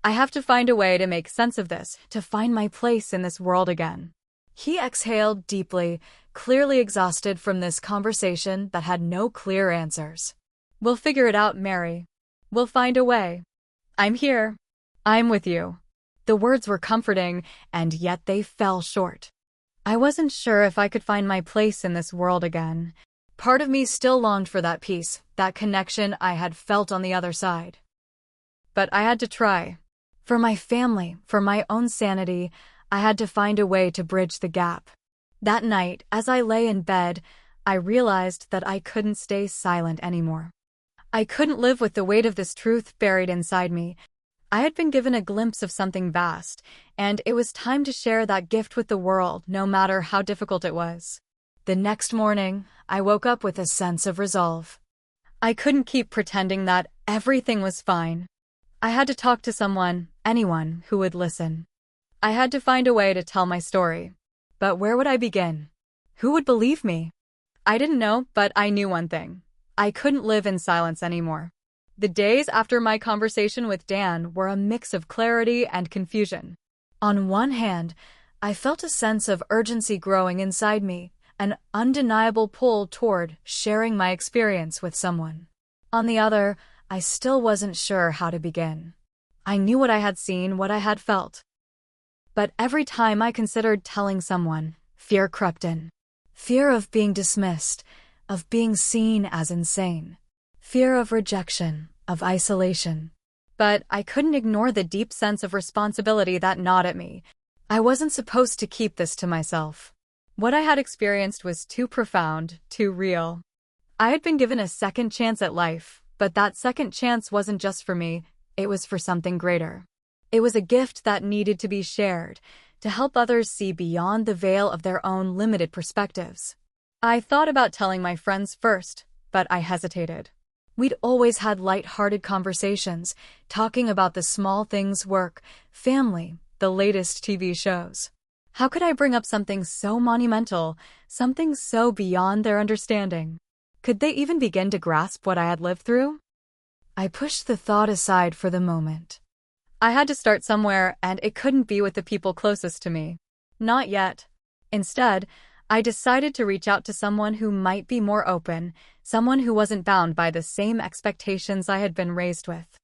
I have to find a way to make sense of this, to find my place in this world again. He exhaled deeply, clearly exhausted from this conversation that had no clear answers. We'll figure it out, Mary. We'll find a way. I'm here. I'm with you. The words were comforting, and yet they fell short. I wasn't sure if I could find my place in this world again. Part of me still longed for that peace, that connection I had felt on the other side. But I had to try. For my family, for my own sanity, I had to find a way to bridge the gap. That night, as I lay in bed, I realized that I couldn't stay silent anymore. I couldn't live with the weight of this truth buried inside me. I had been given a glimpse of something vast, and it was time to share that gift with the world, no matter how difficult it was. The next morning, I woke up with a sense of resolve. I couldn't keep pretending that everything was fine. I had to talk to someone, anyone, who would listen. I had to find a way to tell my story. But where would I begin? Who would believe me? I didn't know, but I knew one thing. I couldn't live in silence anymore. The days after my conversation with Dan were a mix of clarity and confusion. On one hand, I felt a sense of urgency growing inside me, an undeniable pull toward sharing my experience with someone. On the other, I still wasn't sure how to begin. I knew what I had seen, what I had felt. But every time I considered telling someone, fear crept in. Fear of being dismissed, of being seen as insane. Fear of rejection, of isolation. But I couldn't ignore the deep sense of responsibility that gnawed at me. I wasn't supposed to keep this to myself. What I had experienced was too profound, too real. I had been given a second chance at life, but that second chance wasn't just for me, it was for something greater. It was a gift that needed to be shared, to help others see beyond the veil of their own limited perspectives. I thought about telling my friends first, but I hesitated. We'd always had light-hearted conversations, talking about the small things: work, family, the latest TV shows. How could I bring up something so monumental, something so beyond their understanding? Could they even begin to grasp what I had lived through? I pushed the thought aside for the moment. I had to start somewhere, and it couldn't be with the people closest to me. Not yet. Instead, I decided to reach out to someone who might be more open, someone who wasn't bound by the same expectations I had been raised with.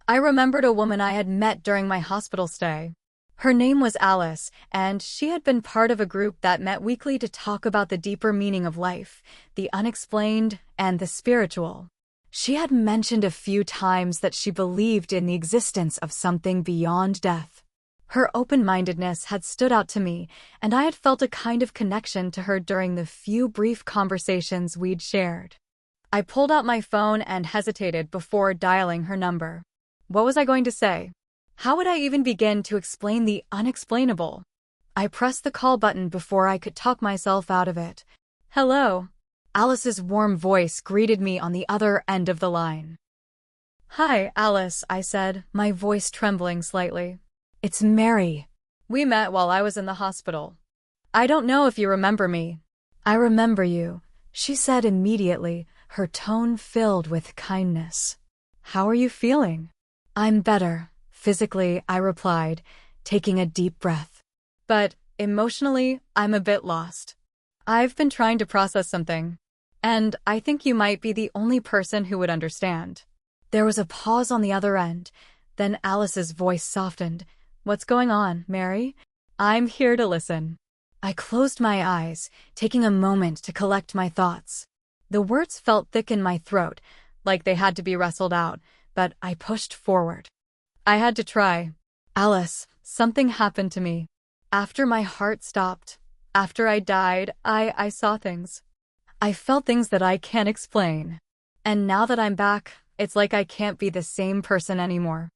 I remembered a woman I had met during my hospital stay. Her name was Alice, and she had been part of a group that met weekly to talk about the deeper meaning of life, the unexplained, and the spiritual. She had mentioned a few times that she believed in the existence of something beyond death. Her open-mindedness had stood out to me, and I had felt a kind of connection to her during the few brief conversations we'd shared. I pulled out my phone and hesitated before dialing her number. What was I going to say? How would I even begin to explain the unexplainable? I pressed the call button before I could talk myself out of it. Hello. Alice's warm voice greeted me on the other end of the line. Hi, Alice, I said, my voice trembling slightly. It's Mary. We met while I was in the hospital. I don't know if you remember me. I remember you, she said immediately, her tone filled with kindness. How are you feeling? I'm better, physically, I replied, taking a deep breath. But emotionally, I'm a bit lost. I've been trying to process something, and I think you might be the only person who would understand. There was a pause on the other end, then Alice's voice softened. What's going on, Mary? I'm here to listen. I closed my eyes, taking a moment to collect my thoughts. The words felt thick in my throat, like they had to be wrestled out, but I pushed forward. I had to try. Alice, something happened to me. After my heart stopped, after I died, I saw things. I felt things that I can't explain. And now that I'm back, it's like I can't be the same person anymore.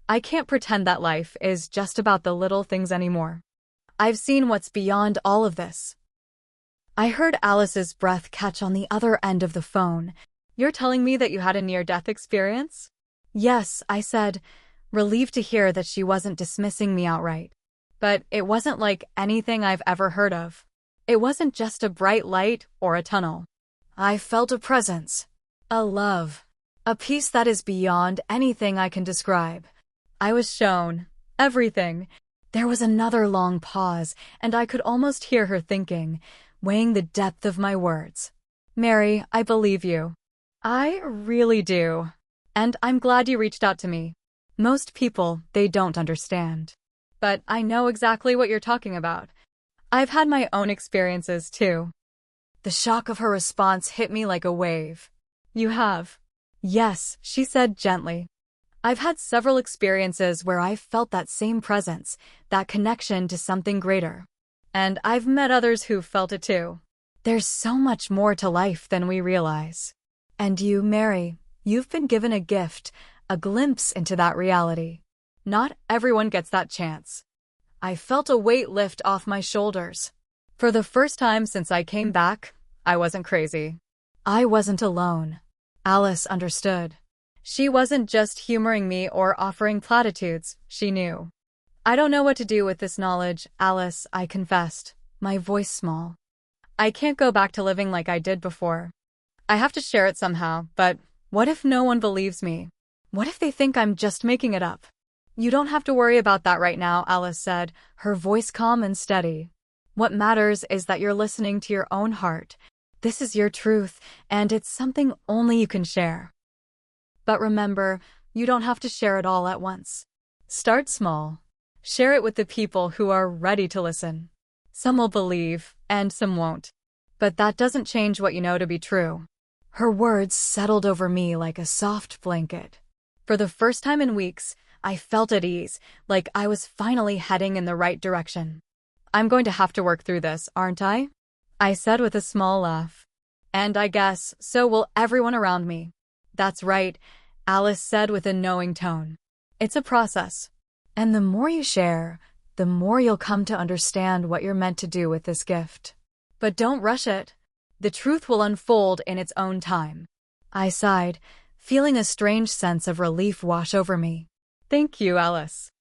I can't pretend that life is just about the little things anymore. I've seen what's beyond all of this. I heard Alice's breath catch on the other end of the phone. You're telling me that you had a near-death experience? Yes, I said, relieved to hear that she wasn't dismissing me outright. But it wasn't like anything I've ever heard of. It wasn't just a bright light or a tunnel. I felt a presence, a love, a peace that is beyond anything I can describe. I was shown everything. There was another long pause, and I could almost hear her thinking, weighing the depth of my words. Mary, I believe you. I really do. And I'm glad you reached out to me. Most people, they don't understand. But I know exactly what you're talking about. I've had my own experiences, too. The shock of her response hit me like a wave. You have? Yes, she said gently. I've had several experiences where I've felt that same presence, that connection to something greater. And I've met others who've felt it too. There's so much more to life than we realize. And you, Mary, you've been given a gift, a glimpse into that reality. Not everyone gets that chance. I felt a weight lift off my shoulders. For the first time since I came back, I wasn't crazy. I wasn't alone. Alice understood. She wasn't just humoring me or offering platitudes, she knew. I don't know what to do with this knowledge, Alice, I confessed, my voice small. I can't go back to living like I did before. I have to share it somehow, but what if no one believes me? What if they think I'm just making it up? You don't have to worry about that right now, Alice said, her voice calm and steady. What matters is that you're listening to your own heart. This is your truth, and it's something only you can share. But remember, you don't have to share it all at once. Start small. Share it with the people who are ready to listen. Some will believe, and some won't. But that doesn't change what you know to be true. Her words settled over me like a soft blanket. For the first time in weeks, I felt at ease, like I was finally heading in the right direction. I'm going to have to work through this, aren't I? I said with a small laugh. And I guess so will everyone around me. That's right, Alice said with a knowing tone. It's a process. And the more you share, the more you'll come to understand what you're meant to do with this gift. But don't rush it. The truth will unfold in its own time. I sighed, feeling a strange sense of relief wash over me. Thank you, Alice.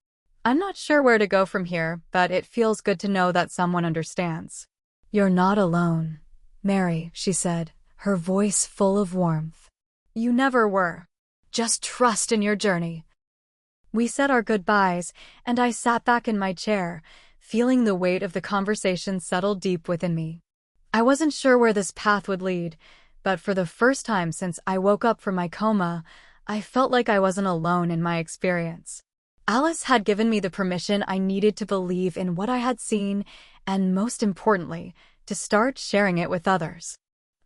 I'm not sure where to go from here, but it feels good to know that someone understands. You're not alone, Mary, she said, her voice full of warmth. You never were. Just trust in your journey. We said our goodbyes, and I sat back in my chair, feeling the weight of the conversation settle deep within me. I wasn't sure where this path would lead, but for the first time since I woke up from my coma, I felt like I wasn't alone in my experience. Alice had given me the permission I needed to believe in what I had seen, and most importantly, to start sharing it with others.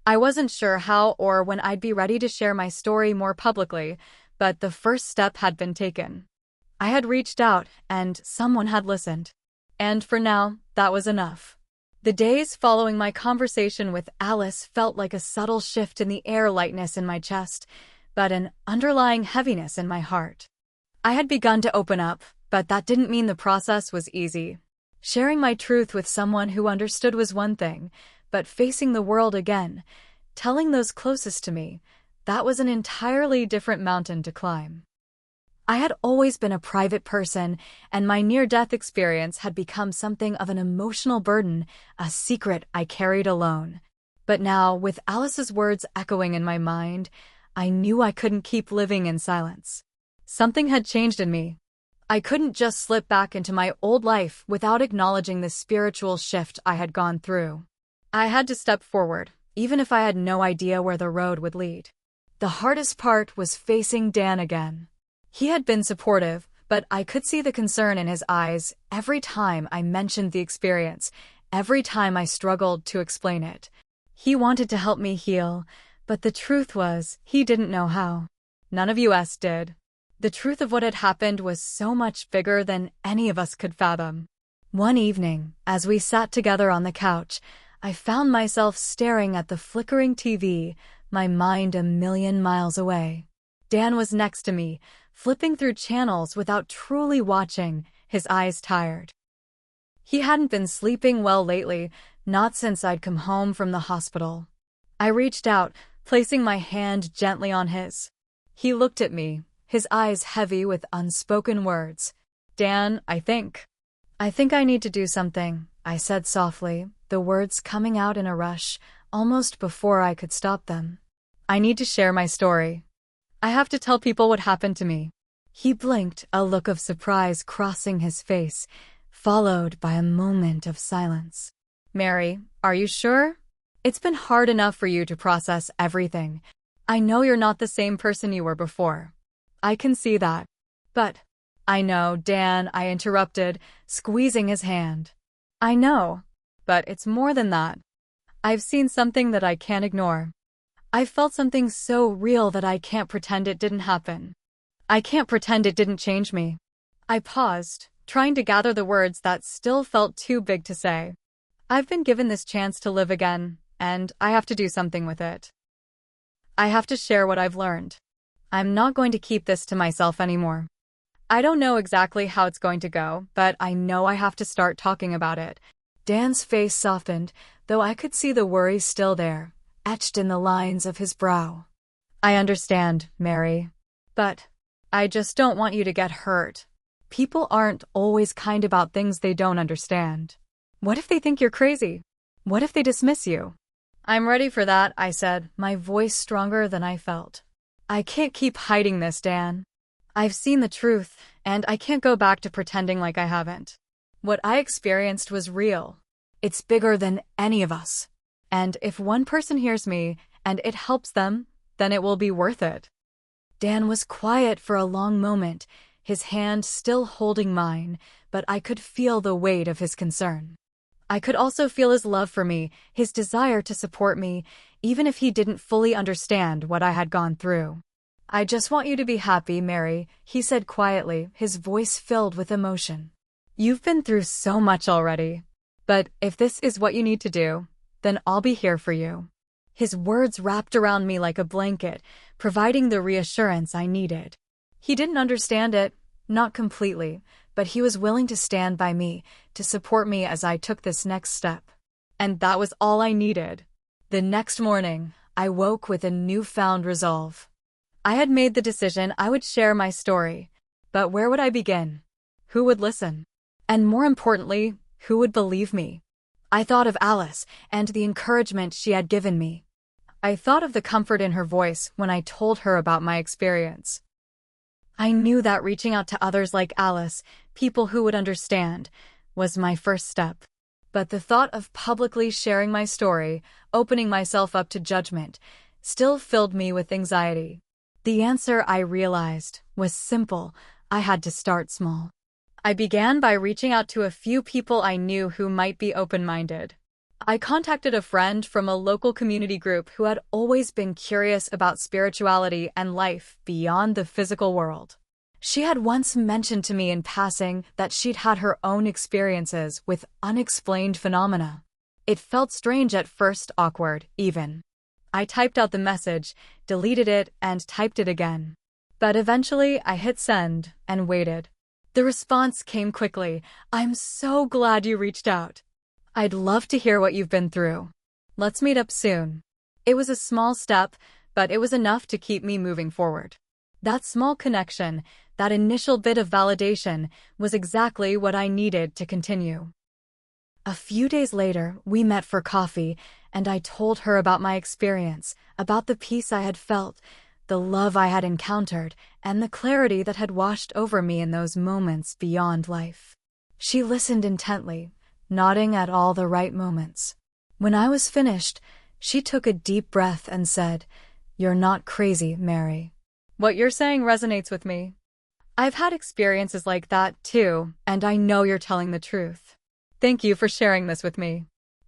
I wasn't sure how or when I'd be ready to share my story more publicly, but the first step had been taken. I had reached out, and someone had listened. And for now, that was enough. The days following my conversation with Alice felt like a subtle shift in the air lightness in my chest, but an underlying heaviness in my heart. I had begun to open up, but that didn't mean the process was easy. Sharing my truth with someone who understood was one thing, but facing the world again, telling those closest to me, that was an entirely different mountain to climb. I had always been a private person, and my near-death experience had become something of an emotional burden, a secret I carried alone. But now, with Alice's words echoing in my mind, I knew I couldn't keep living in silence. Something had changed in me. I couldn't just slip back into my old life without acknowledging the spiritual shift I had gone through. I had to step forward, even if I had no idea where the road would lead. The hardest part was facing Dan again. He had been supportive, but I could see the concern in his eyes every time I mentioned the experience, every time I struggled to explain it. He wanted to help me heal, but the truth was, he didn't know how. None of us did. The truth of what had happened was so much bigger than any of us could fathom. One evening, as we sat together on the couch, I found myself staring at the flickering TV, my mind a million miles away. Dan was next to me, flipping through channels without truly watching, his eyes tired. He hadn't been sleeping well lately, not since I'd come home from the hospital. I reached out, placing my hand gently on his. He looked at me, his eyes heavy with unspoken words. Dan, I think I need to do something, I said softly, the words coming out in a rush, almost before I could stop them. I need to share my story. I have to tell people what happened to me. He blinked, a look of surprise crossing his face, followed by a moment of silence. Mary, are you sure? It's been hard enough for you to process everything. I know you're not the same person you were before. I can see that. But, I know, Dan, I interrupted, squeezing his hand. I know. But it's more than that. I've seen something that I can't ignore. I've felt something so real that I can't pretend it didn't happen. I can't pretend it didn't change me. I paused, trying to gather the words that still felt too big to say. I've been given this chance to live again, and I have to do something with it. I have to share what I've learned. I'm not going to keep this to myself anymore. I don't know exactly how it's going to go, but I know I have to start talking about it. Dan's face softened, though I could see the worry still there, etched in the lines of his brow. I understand, Mary. But I just don't want you to get hurt. People aren't always kind about things they don't understand. What if they think you're crazy? What if they dismiss you? I'm ready for that, I said, my voice stronger than I felt. I can't keep hiding this, Dan. I've seen the truth, and I can't go back to pretending like I haven't. What I experienced was real. It's bigger than any of us. And if one person hears me, and it helps them, then it will be worth it. Dan was quiet for a long moment, his hand still holding mine, but I could feel the weight of his concern. I could also feel his love for me, his desire to support me, even if he didn't fully understand what I had gone through. I just want you to be happy, Mary, he said quietly, his voice filled with emotion. You've been through so much already. But if this is what you need to do, then I'll be here for you. His words wrapped around me like a blanket, providing the reassurance I needed. He didn't understand it, not completely, but he was willing to stand by me, to support me as I took this next step. And that was all I needed. The next morning, I woke with a newfound resolve. I had made the decision I would share my story, but where would I begin? Who would listen? And more importantly, who would believe me? I thought of Alice and the encouragement she had given me. I thought of the comfort in her voice when I told her about my experience. I knew that reaching out to others like Alice, people who would understand, was my first step. But the thought of publicly sharing my story, opening myself up to judgment, still filled me with anxiety. The answer, I realized, was simple. I had to start small. I began by reaching out to a few people I knew who might be open-minded. I contacted a friend from a local community group who had always been curious about spirituality and life beyond the physical world. She had once mentioned to me in passing that she'd had her own experiences with unexplained phenomena. It felt strange at first, awkward, even. I typed out the message, deleted it, and typed it again. But eventually, I hit send and waited. The response came quickly. I'm so glad you reached out. I'd love to hear what you've been through. Let's meet up soon. It was a small step, but it was enough to keep me moving forward. That small connection, that initial bit of validation, was exactly what I needed to continue. A few days later, we met for coffee, and I told her about my experience, about the peace I had felt, the love I had encountered, and the clarity that had washed over me in those moments beyond life. She listened intently, nodding at all the right moments. When I was finished, she took a deep breath and said, "You're not crazy, Mary. What you're saying resonates with me. I've had experiences like that too, and I know you're telling the truth. Thank you for sharing this with me."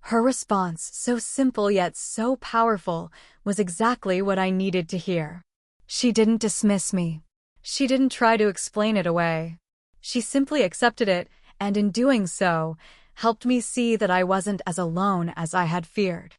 Her response, so simple yet so powerful, was exactly what I needed to hear. She didn't dismiss me. She didn't try to explain it away. She simply accepted it, and in doing so, helped me see that I wasn't as alone as I had feared.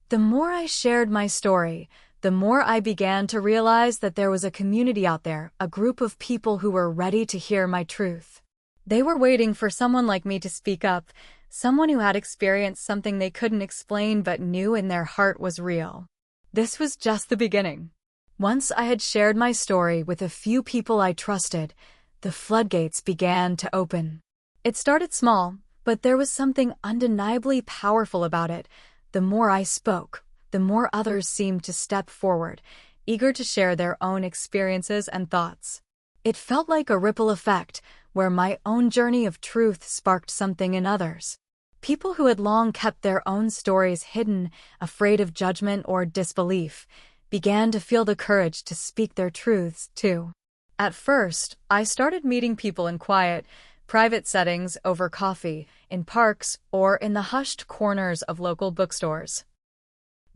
The more I shared my story, the more I began to realize that there was a community out there, a group of people who were ready to hear my truth. They were waiting for someone like me to speak up, someone who had experienced something they couldn't explain but knew in their heart was real. This was just the beginning. Once I had shared my story with a few people I trusted, the floodgates began to open. It started small, but there was something undeniably powerful about it. The more I spoke, the more others seemed to step forward, eager to share their own experiences and thoughts. It felt like a ripple effect, where my own journey of truth sparked something in others. People who had long kept their own stories hidden, afraid of judgment or disbelief, began to feel the courage to speak their truths, too. At first, I started meeting people in quiet, private settings over coffee, in parks, or in the hushed corners of local bookstores.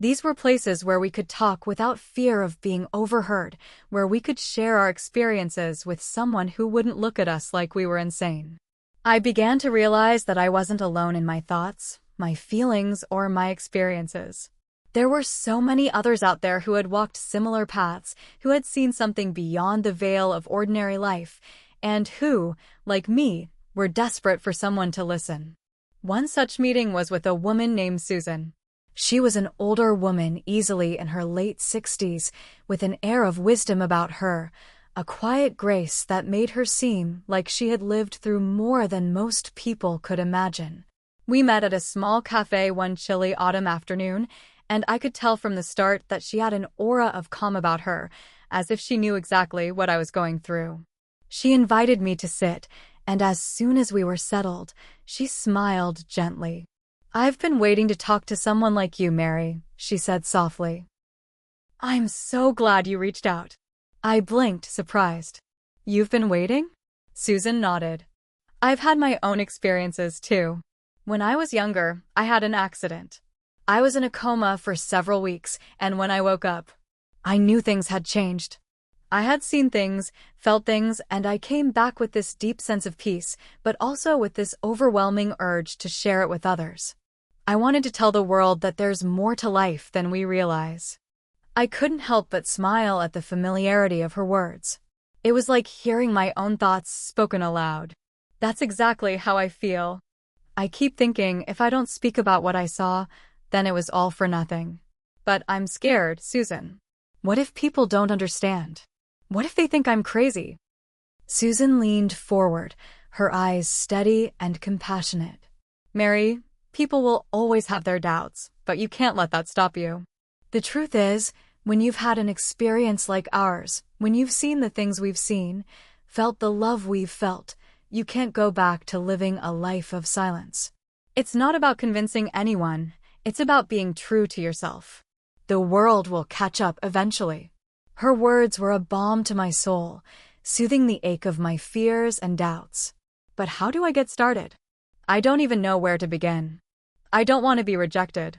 These were places where we could talk without fear of being overheard, where we could share our experiences with someone who wouldn't look at us like we were insane. I began to realize that I wasn't alone in my thoughts, my feelings, or my experiences. There were so many others out there who had walked similar paths, who had seen something beyond the veil of ordinary life, and who, like me, were desperate for someone to listen. One such meeting was with a woman named Susan. She was an older woman, easily in her late 60s, with an air of wisdom about her, a quiet grace that made her seem like she had lived through more than most people could imagine. We met at a small cafe one chilly autumn afternoon, and I could tell from the start that she had an aura of calm about her, as if she knew exactly what I was going through. She invited me to sit, and as soon as we were settled, she smiled gently. "I've been waiting to talk to someone like you, Mary," she said softly. "I'm so glad you reached out." I blinked, surprised. "You've been waiting?" Susan nodded. "I've had my own experiences, too. When I was younger, I had an accident. I was in a coma for several weeks, and when I woke up, I knew things had changed. I had seen things, felt things, and I came back with this deep sense of peace, but also with this overwhelming urge to share it with others. I wanted to tell the world that there's more to life than we realize." I couldn't help but smile at the familiarity of her words. It was like hearing my own thoughts spoken aloud. That's exactly how I feel. I keep thinking if I don't speak about what I saw, then it was all for nothing. But I'm scared, Susan. What if people don't understand? What if they think I'm crazy? Susan leaned forward, her eyes steady and compassionate. "Mary, people will always have their doubts, but you can't let that stop you. The truth is, when you've had an experience like ours, when you've seen the things we've seen, felt the love we've felt, you can't go back to living a life of silence. It's not about convincing anyone, it's about being true to yourself. The world will catch up eventually." Her words were a balm to my soul, soothing the ache of my fears and doubts. But how do I get started? I don't even know where to begin. I don't want to be rejected.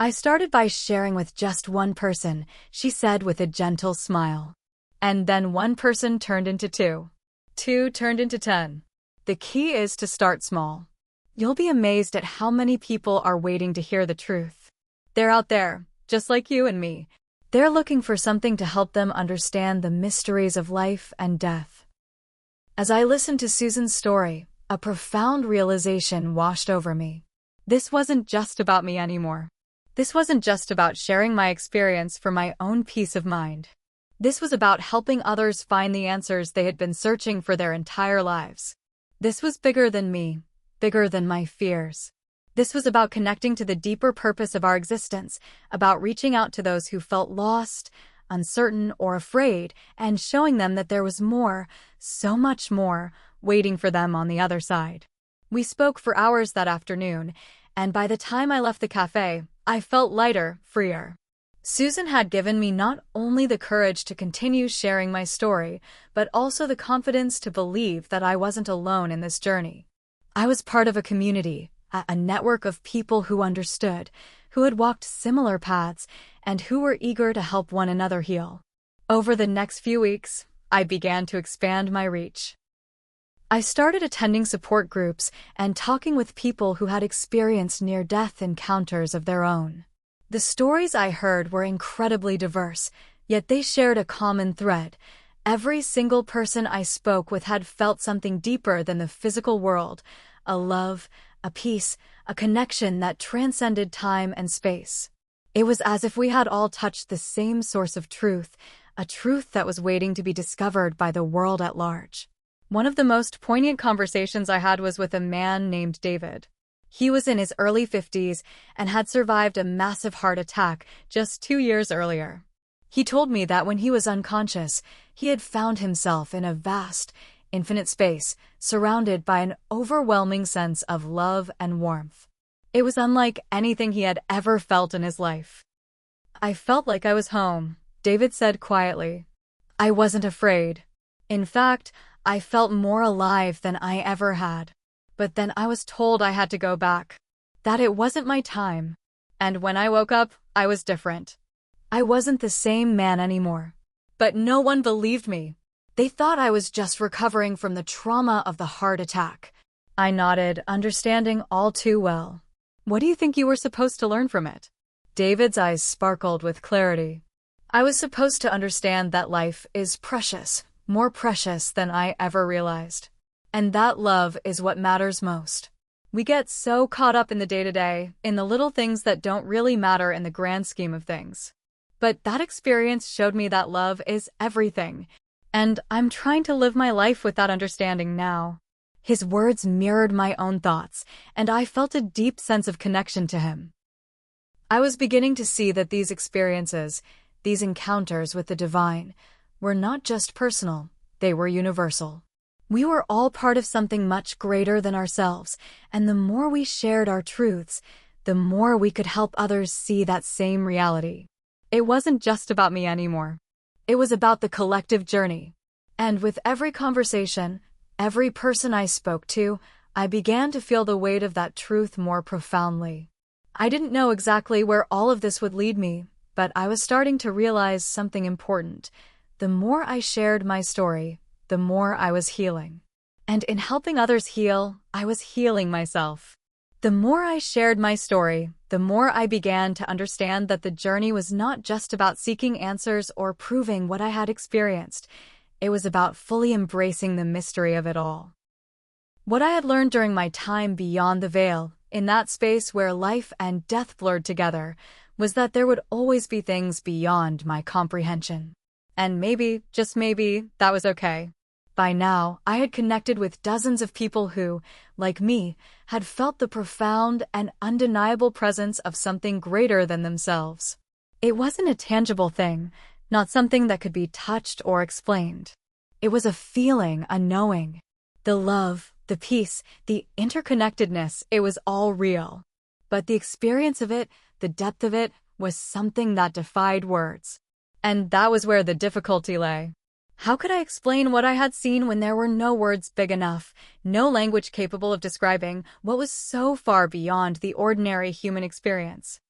"I started by sharing with just one person," she said with a gentle smile. "And then one person turned into two. Two turned into 10. The key is to start small. You'll be amazed at how many people are waiting to hear the truth. They're out there, just like you and me. They're looking for something to help them understand the mysteries of life and death." As I listened to Susan's story, a profound realization washed over me. This wasn't just about me anymore. This wasn't just about sharing my experience for my own peace of mind. This was about helping others find the answers they had been searching for their entire lives. This was bigger than me, bigger than my fears. This was about connecting to the deeper purpose of our existence, about reaching out to those who felt lost, uncertain, or afraid, and showing them that there was more, so much more, waiting for them on the other side. We spoke for hours that afternoon, and by the time I left the cafe, I felt lighter, freer. Susan had given me not only the courage to continue sharing my story, but also the confidence to believe that I wasn't alone in this journey. I was part of a community, a network of people who understood, who had walked similar paths, and who were eager to help one another heal. Over the next few weeks, I began to expand my reach. I started attending support groups and talking with people who had experienced near-death encounters of their own. The stories I heard were incredibly diverse, yet they shared a common thread: Every single person I spoke with had felt something deeper than the physical world, a love, a peace, a connection that transcended time and space. It was as if we had all touched the same source of truth, a truth that was waiting to be discovered by the world at large. One of the most poignant conversations I had was with a man named David. He was in his early 50s and had survived a massive heart attack just 2 years earlier. He told me that when he was unconscious, he had found himself in a vast, infinite space, surrounded by an overwhelming sense of love and warmth. It was unlike anything he had ever felt in his life. "I felt like I was home," David said quietly. "I wasn't afraid. In fact, I felt more alive than I ever had. But then I was told I had to go back, that it wasn't my time. And when I woke up, I was different. I wasn't the same man anymore. But no one believed me. They thought I was just recovering from the trauma of the heart attack." I nodded, understanding all too well. "What do you think you were supposed to learn from it?" David's eyes sparkled with clarity. "I was supposed to understand that life is precious, more precious than I ever realized. And that love is what matters most. We get so caught up in the day-to-day, in the little things that don't really matter in the grand scheme of things. But that experience showed me that love is everything, and I'm trying to live my life with that understanding now." His words mirrored my own thoughts, and I felt a deep sense of connection to him. I was beginning to see that these experiences, these encounters with the divine, were not just personal, they were universal. We were all part of something much greater than ourselves, and the more we shared our truths, the more we could help others see that same reality. It wasn't just about me anymore. It was about the collective journey. And with every conversation, every person I spoke to, I began to feel the weight of that truth more profoundly. I didn't know exactly where all of this would lead me, but I was starting to realize something important. The more I shared my story, the more I was healing. And in helping others heal, I was healing myself. The more I shared my story, the more I began to understand that the journey was not just about seeking answers or proving what I had experienced. It was about fully embracing the mystery of it all. What I had learned during my time beyond the veil, in that space where life and death blurred together, was that there would always be things beyond my comprehension. And maybe, just maybe, that was okay. By now, I had connected with dozens of people who, like me, had felt the profound and undeniable presence of something greater than themselves. It wasn't a tangible thing, not something that could be touched or explained. It was a feeling, a knowing. The love, the peace, the interconnectedness, it was all real. But the experience of it, the depth of it, was something that defied words. And that was where the difficulty lay. How could I explain what I had seen when there were no words big enough, no language capable of describing what was so far beyond the ordinary human experience?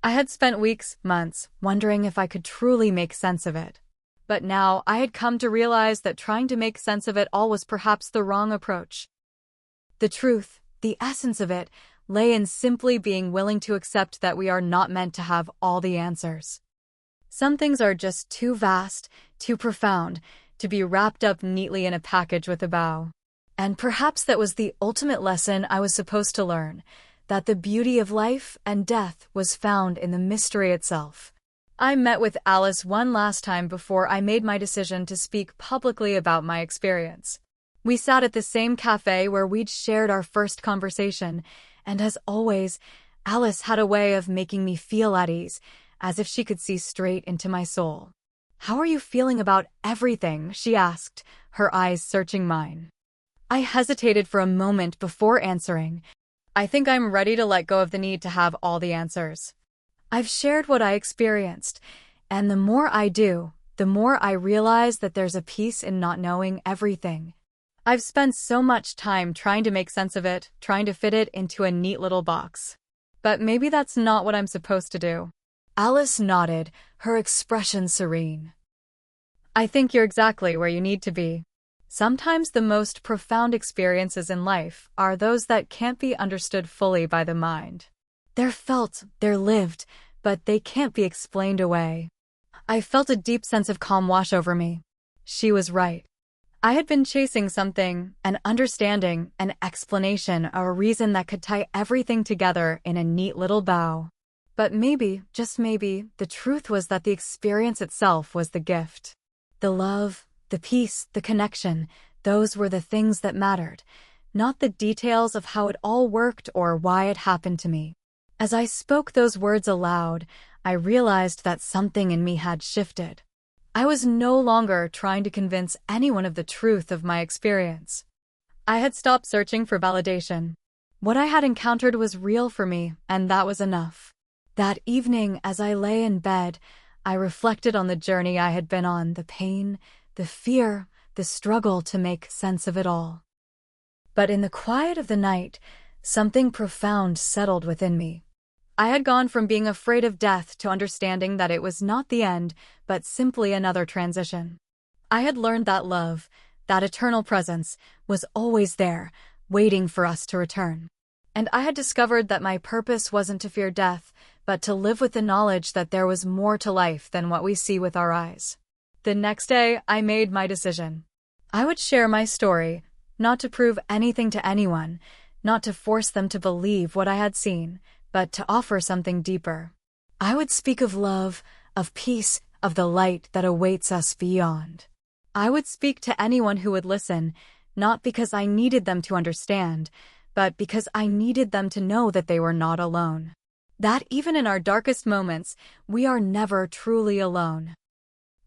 I had spent weeks, months, wondering if I could truly make sense of it. But now I had come to realize that trying to make sense of it all was perhaps the wrong approach. The truth, the essence of it, lay in simply being willing to accept that we are not meant to have all the answers. Some things are just too vast, too profound, to be wrapped up neatly in a package with a bow. And perhaps that was the ultimate lesson I was supposed to learn, that the beauty of life and death was found in the mystery itself. I met with Alice one last time before I made my decision to speak publicly about my experience. We sat at the same cafe where we'd shared our first conversation, and as always, Alice had a way of making me feel at ease, as if she could see straight into my soul. "How are you feeling about everything?" she asked, her eyes searching mine. I hesitated for a moment before answering. "I think I'm ready to let go of the need to have all the answers. I've shared what I experienced, and the more I do, the more I realize that there's a peace in not knowing everything. I've spent so much time trying to make sense of it, trying to fit it into a neat little box. But maybe that's not what I'm supposed to do." Alice nodded, her expression serene. "I think you're exactly where you need to be. Sometimes the most profound experiences in life are those that can't be understood fully by the mind. They're felt, they're lived, but they can't be explained away." I felt a deep sense of calm wash over me. She was right. I had been chasing something, an understanding, an explanation, a reason that could tie everything together in a neat little bow. But maybe, just maybe, the truth was that the experience itself was the gift. The love, the peace, the connection, those were the things that mattered, not the details of how it all worked or why it happened to me. As I spoke those words aloud, I realized that something in me had shifted. I was no longer trying to convince anyone of the truth of my experience. I had stopped searching for validation. What I had encountered was real for me, and that was enough. That evening, as I lay in bed, I reflected on the journey I had been on, the pain, the fear, the struggle to make sense of it all. But in the quiet of the night, something profound settled within me. I had gone from being afraid of death to understanding that it was not the end, but simply another transition. I had learned that love, that eternal presence, was always there, waiting for us to return. And I had discovered that my purpose wasn't to fear death, but to live with the knowledge that there was more to life than what we see with our eyes. The next day, I made my decision. I would share my story, not to prove anything to anyone, not to force them to believe what I had seen, but to offer something deeper. I would speak of love, of peace, of the light that awaits us beyond. I would speak to anyone who would listen, not because I needed them to understand, but because I needed them to know that they were not alone. That even in our darkest moments, we are never truly alone.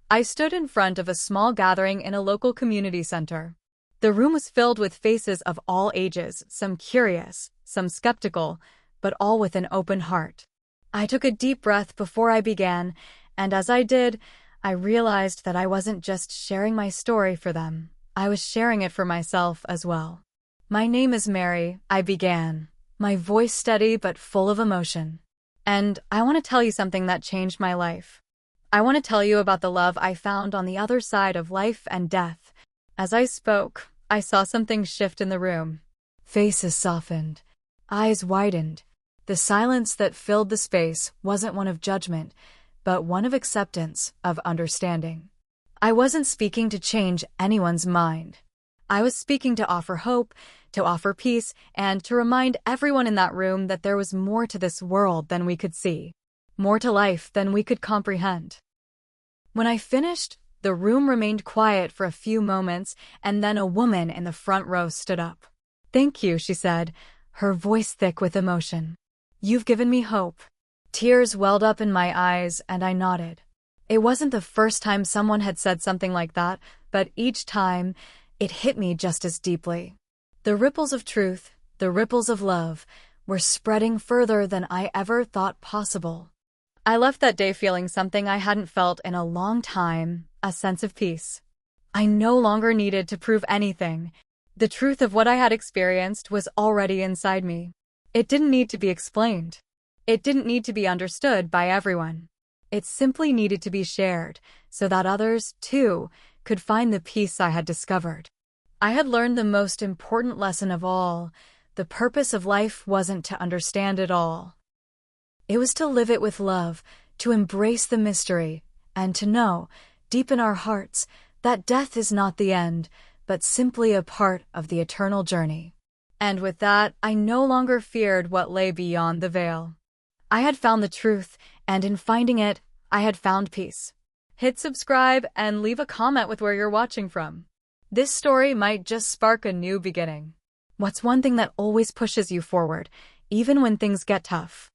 I stood in front of a small gathering in a local community center. The room was filled with faces of all ages, some curious, some skeptical, but all with an open heart. I took a deep breath before I began, and as I did, I realized that I wasn't just sharing my story for them. I was sharing it for myself as well. My name is Mary, I began, my voice steady but full of emotion. And I want to tell you something that changed my life. I want to tell you about the love I found on the other side of life and death. As I spoke, I saw something shift in the room. Faces softened, eyes widened. The silence that filled the space wasn't one of judgment, but one of acceptance, of understanding. I wasn't speaking to change anyone's mind. I was speaking to offer hope, to offer peace, and to remind everyone in that room that there was more to this world than we could see, more to life than we could comprehend. When I finished, the room remained quiet for a few moments, and then a woman in the front row stood up. "Thank you," she said, her voice thick with emotion. "You've given me hope." Tears welled up in my eyes, and I nodded. It wasn't the first time someone had said something like that, but each time, it hit me just as deeply. The ripples of truth, the ripples of love, were spreading further than I ever thought possible. I left that day feeling something I hadn't felt in a long time, a sense of peace. I no longer needed to prove anything. The truth of what I had experienced was already inside me. It didn't need to be explained. It didn't need to be understood by everyone. It simply needed to be shared, so that others, too, could find the peace I had discovered. I had learned the most important lesson of all. The purpose of life wasn't to understand it all. It was to live it with love, to embrace the mystery, and to know, deep in our hearts, that death is not the end, but simply a part of the eternal journey. And with that, I no longer feared what lay beyond the veil. I had found the truth, and in finding it, I had found peace. Hit subscribe and leave a comment with where you're watching from. This story might just spark a new beginning. What's one thing that always pushes you forward, even when things get tough?